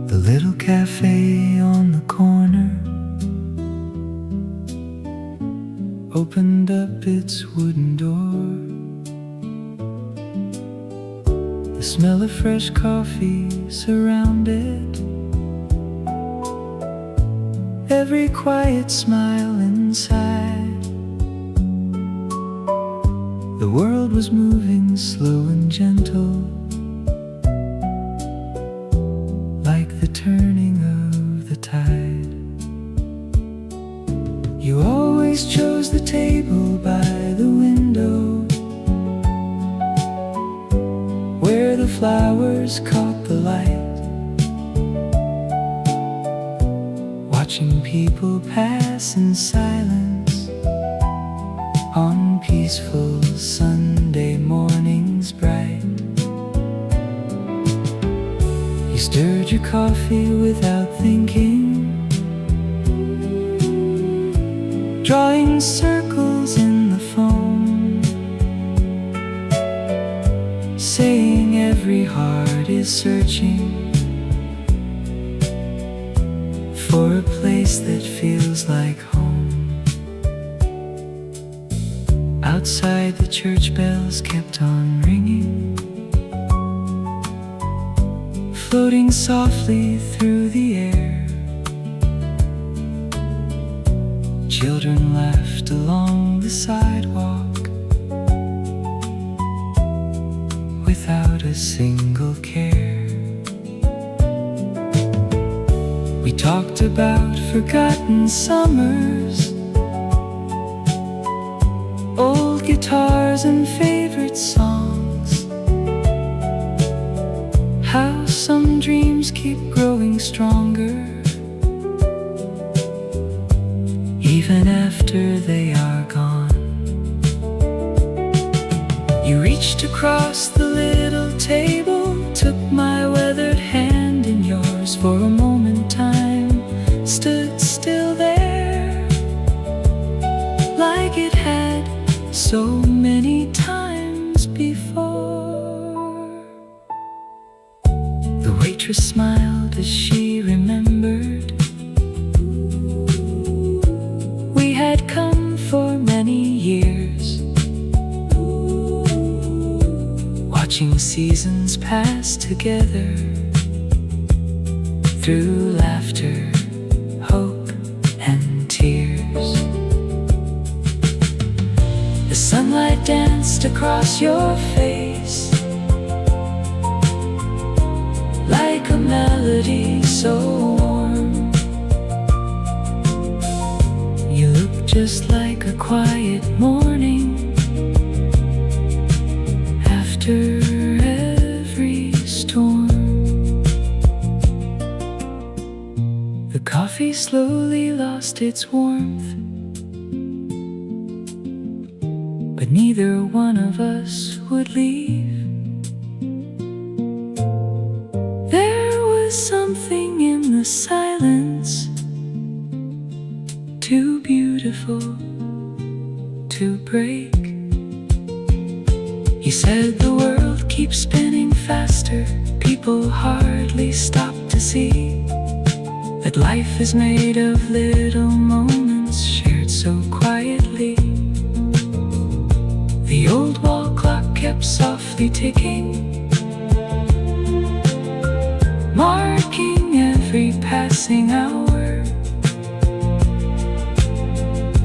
The little cafe on the corner opened up its wooden door. The smell of fresh coffee surrounded every quiet smile inside. The world was moving slow and gentle, like the turning of the tide. You always chose the table by the window, where the flowers caught the light, watching people pass in silence on peaceful Sunday mornings bright. You stirred your coffee without thinking, drawing circles in the foam, saying every heart is searching for a place that feels like home. Outside the church bells kept on ringing, floating softly through the air. Children laughed along the sidewalk without a single care. We talked about forgotten summers, old guitars and favorite songs, how some dreams keep growing stronger even after they are gone. You reached across the little table, took my weathered hand in yours. For a moment time stood still there, like it had so many times before. The waitress smiled as she remembered we had come for many years, watching seasons pass together through laughter, hope, and tears. The sunlight danced across your face like a melody so warm. You look just like a quiet morning after every storm. The coffee slowly lost its warmth, but neither one of us would leave. There was something in the silence too beautiful to break. You said the world keeps spinning faster, people hardly stop to see that life is made of little moments shared so quietly. The old wall clock kept softly ticking, marking every passing hour.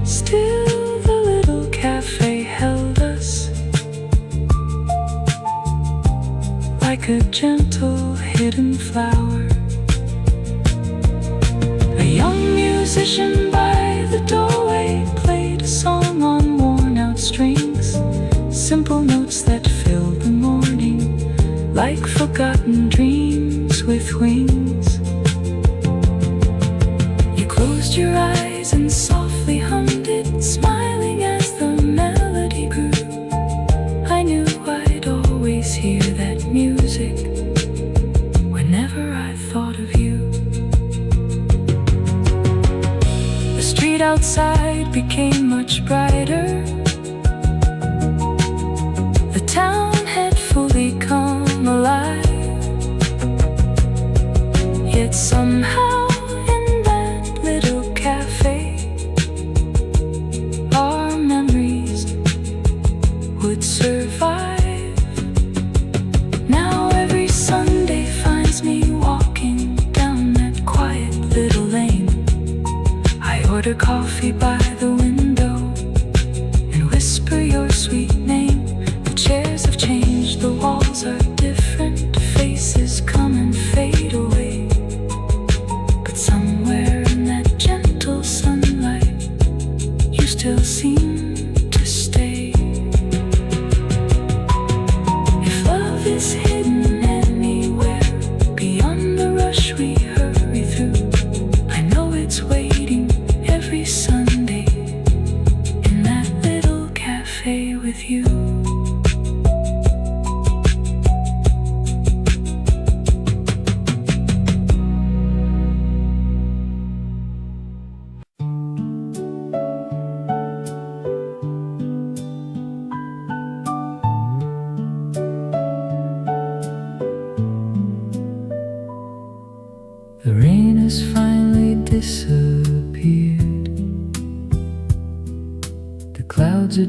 Still the little cafe held us like a gentle hidden flower. A young musician by the doorway played a song on worn-out strings, simple notes that filled the morning like forgotten dreams with wings. You closed your eyes and softly hummed it, smiling as the melody grew. I knew I'd always hear that music whenever I thought of you. The street outside became much brighter, the town had fully come alive. Yet somehow in that little cafe, our memories would survive. Now every Sunday finds me walking down that quiet little lane. I order coffee by the window and whisper your sweet name.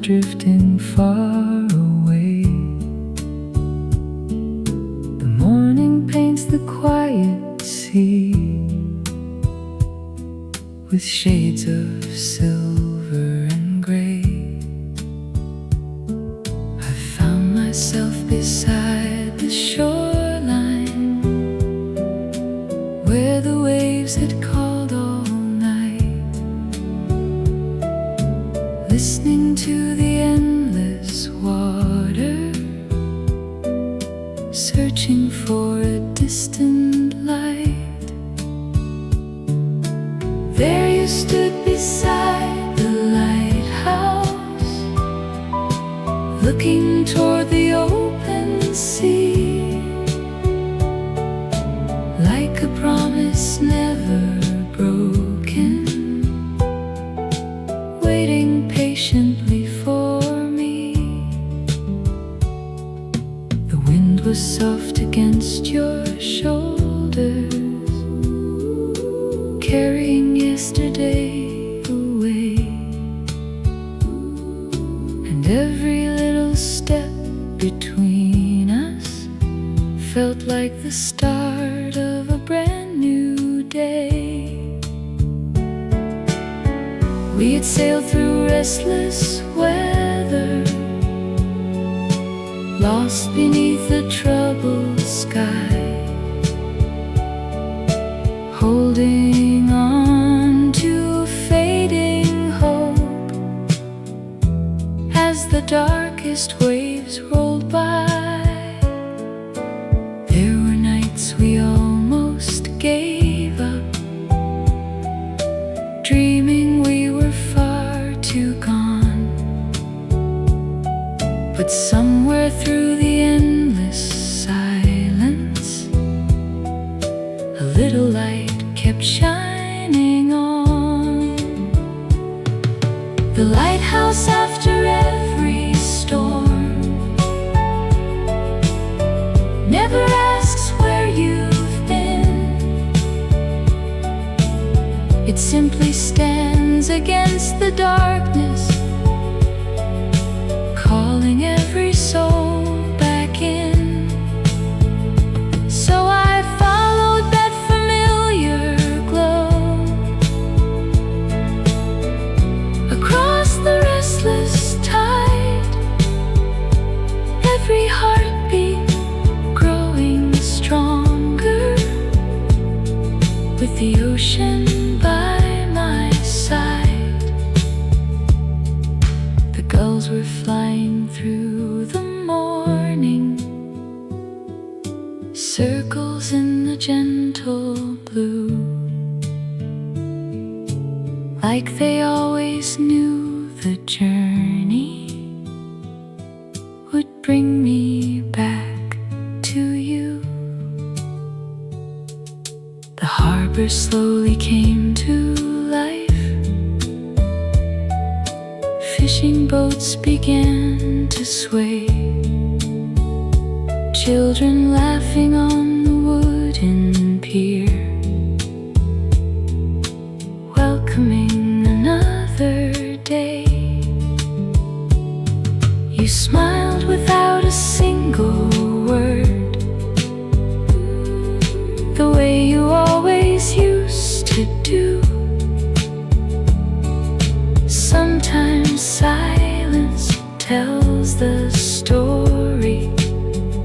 drifting far away. The morning paints the quiet sea with shades of silver and gray. I found myself beside the shoreline where the waves had called all night, listening to the endless water, searching for a distant light. There you stood beside the lighthouse, looking toward the open sea, like a promise never broken, waiting patiently for me. The wind was soft against your shoulders, carrying yesterday away, and every little step between us felt like the start of a brand new day. We had sailed through restless weather, lost beneath a troubled sky, holding on to a fading hope as the darkest waves rolled by. There were nights we almost gave up, dreaming we were far too gone. But somewhere through the endless silence, a little light kept shining on. The lighthouse after every storm never asks where you've been. It simply stands against the darkness, calling every soul back in. So I followed that familiar glow across the restless tide, every heartbeat growing stronger, with the ocean by my side. The gulls were flying through the morning, circles in the gentle blue, like they always knew the journey would bring me back to you. The harbor slowly came to life, fishing boats began to sway, children laughing on the wooden pier, welcoming another day. You smiled without a single word, the way you always used to do. Sometimes silence tells the story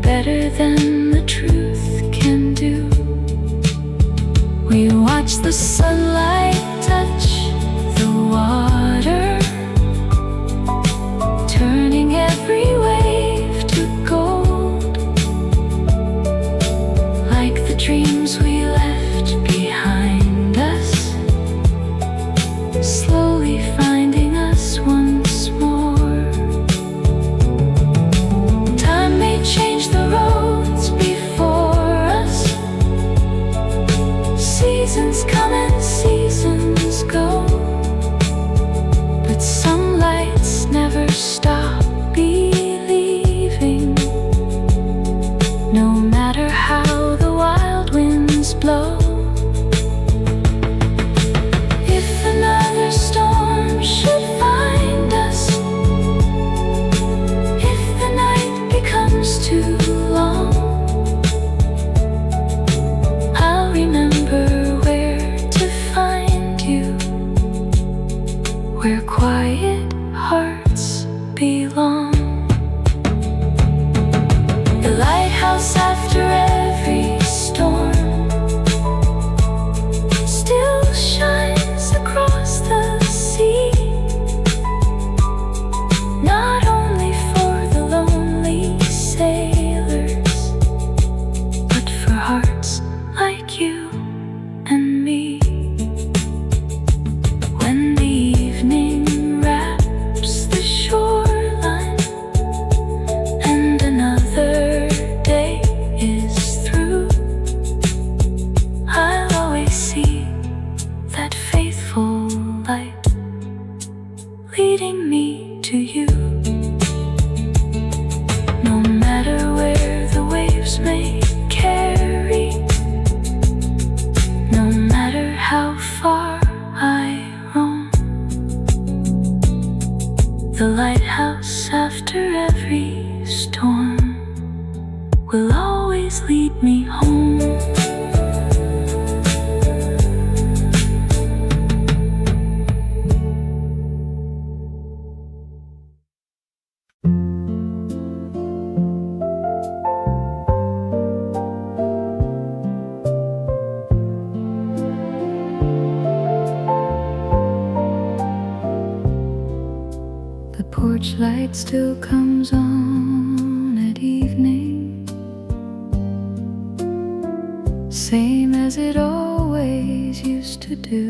better than the truth can do. We watch the sunlight touch the water, turning every wave to gold, like the dreams we left behind us, slowly finding us once more. Time may change the roads before us, seasons come and seasons go, but some lights never stop believing, no matter how the wild winds blow. If another storm should find us, always lead me home. The porch light still comes on at evening, same as it always used to do.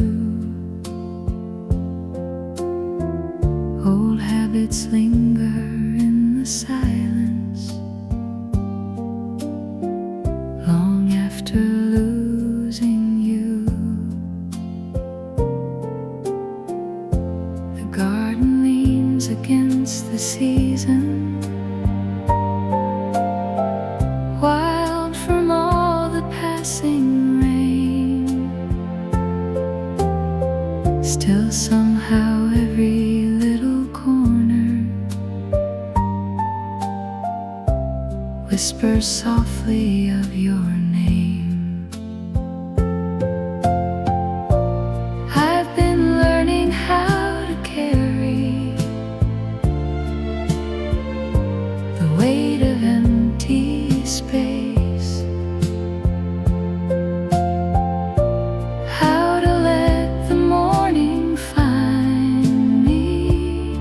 Old habits linger in the silence, long after losing you. The garden leans against the season, wild from all the passing rain. Still somehow every little corner whispers softly of your name. I've been learning how to carry the weight of empty space, how to let the morning find me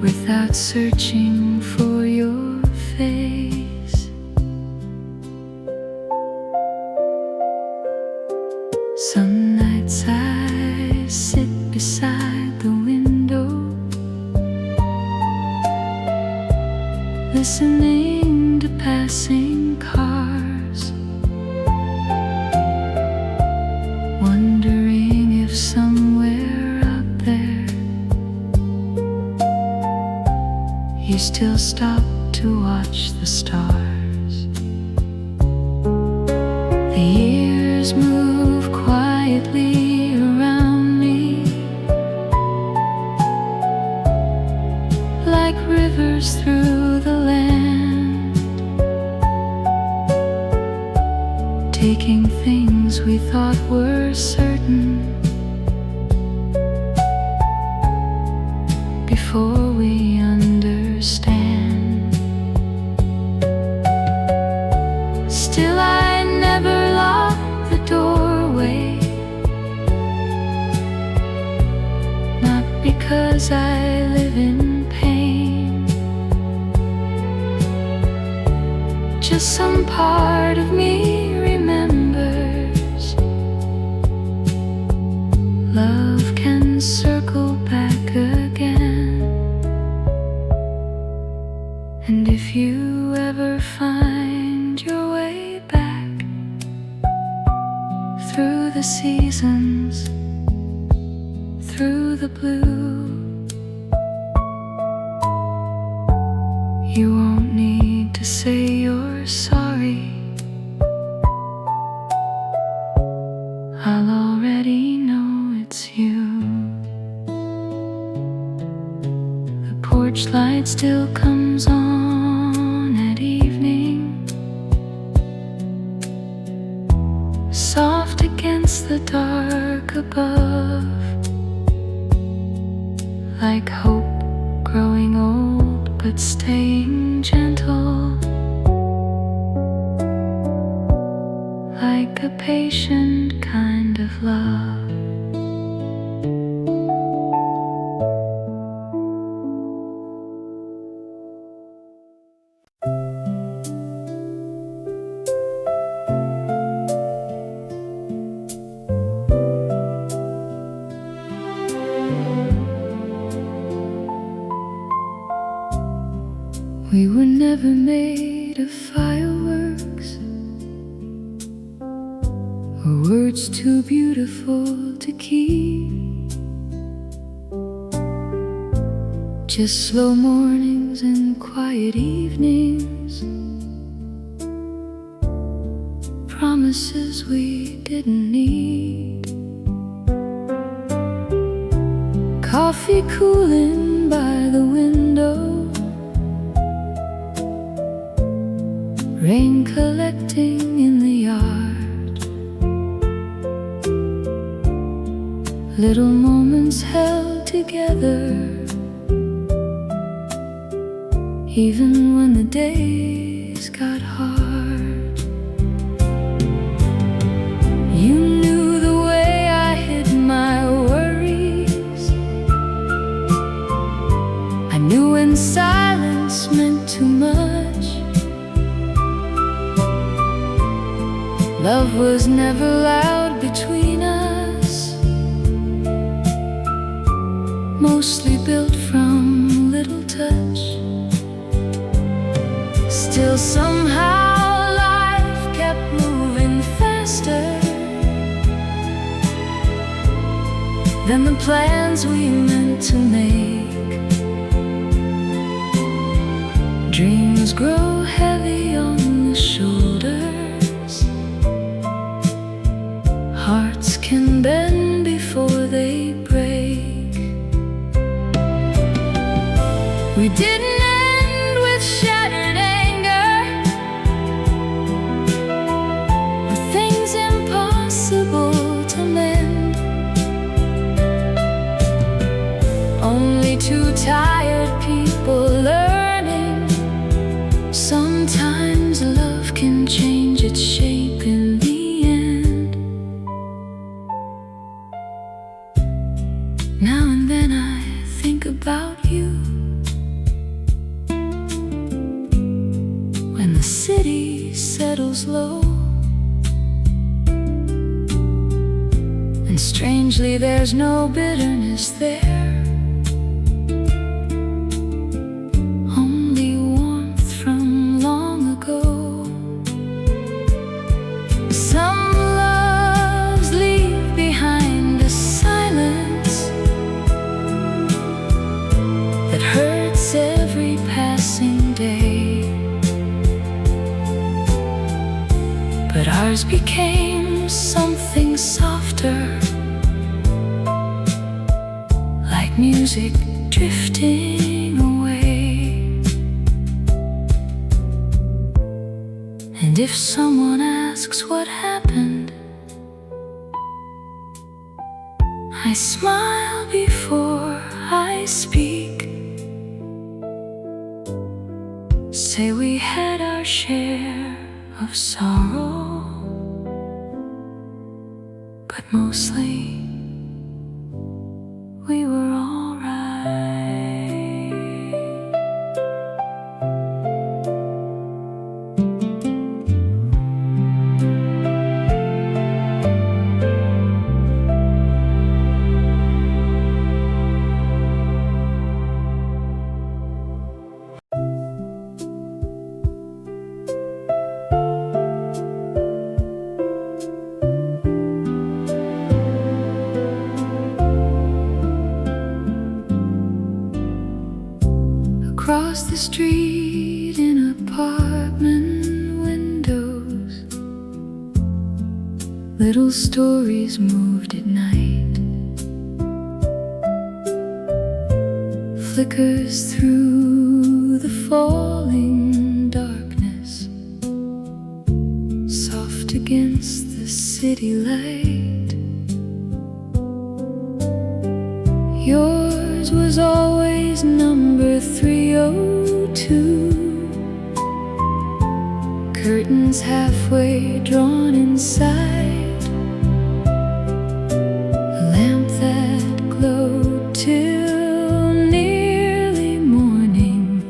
without searching for your face. Some nights I sit beside the window, listening to passing cars, wondering if somewhere out there you still stop to watch the stars. The years move quietly around me, like rivers through the land, taking things we thought were certain before we understand. Still I never lock the doorway, not because I live in pain, just some part of me remembers love can circle back again. And if you ever find your way back through the seasons, through the blue, you won't need to say you're sorry. I'll already know it's you. The porch light still comes on at evening, soft against the dark above, like hope growing old but staying gentle, like a patient kind of love. We were never made of fireworks or words too beautiful to keep, just slow mornings and quiet evenings, promises we didn't need, coffee cooling by the window, rain collecting in the yard, little moments held together, even when the days got hard. You knew the way I hid my worries. I knew when silence meant too much. Love was never loud between us, mostly built from little touch. Still somehow life kept moving faster than the plans we meant to make. Dreams grow heavy on the shoulders, hearts can bend before they break. We didn't end with shattered anger, with things impossible to mend. Only two tired people learning. Sometimes love can change its shape in the end. Now and then I think about you, when the city settles low, and strangely there's no bitterness there, only warmth from long ago. Some loves leave behind a silence that hurts every passing day, but ours became something softer, like music drifting away. And if someone asks what happened, I smile before I speak, say we had our share of sorrow, but mostly we were alright. Across the street in apartment windows, little stories moved at night, flickers through the falling darkness, soft against the city light. Yours was always number 302, curtains halfway drawn inside, a lamp that glowed till nearly morning,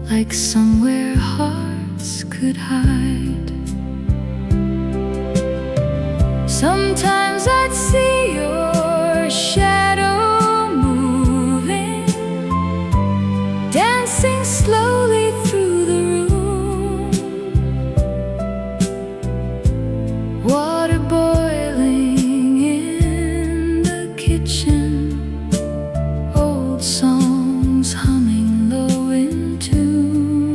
like somewhere hearts could hide. Sometimes I'd see your shadow moving, dancing slowly through the room, water boiling in the kitchen, old songs humming low in tune.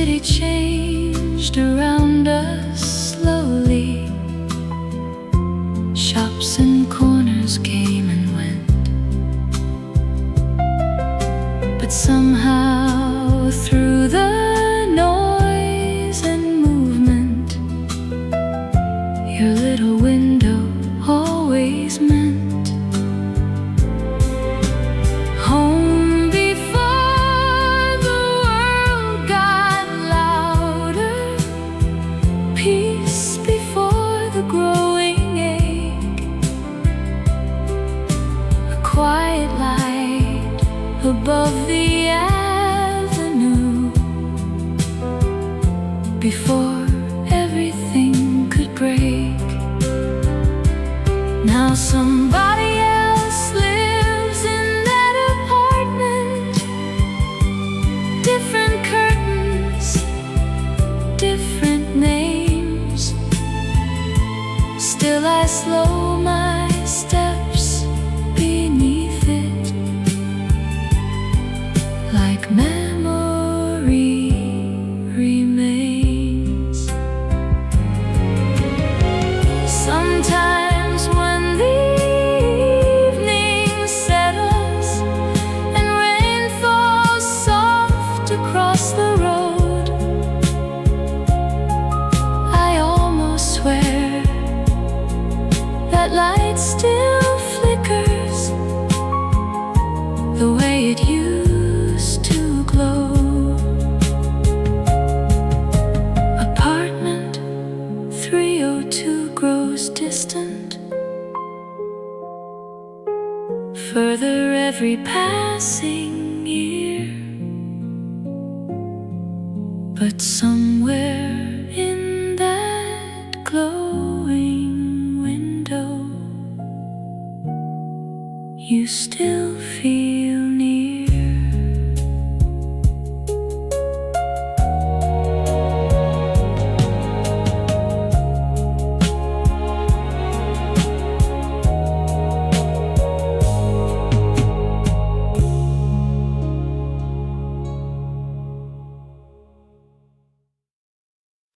city changed around us slowly. Shops and corners came and went, but somehow through the noise and movement, your little window always meant home before the world got louder, peace before the growing ache, a quiet light above the avenue before everything could break. Now somebody else lives in that apartment. Different curtains, different names. Still I slow my steps beneath it, like memory remains. Sometimes when the evening settles and rain falls soft across the road, I almost swear that light still flickers the way it used to glow. Apartment 302 grows distant, further every passing year, but somewhere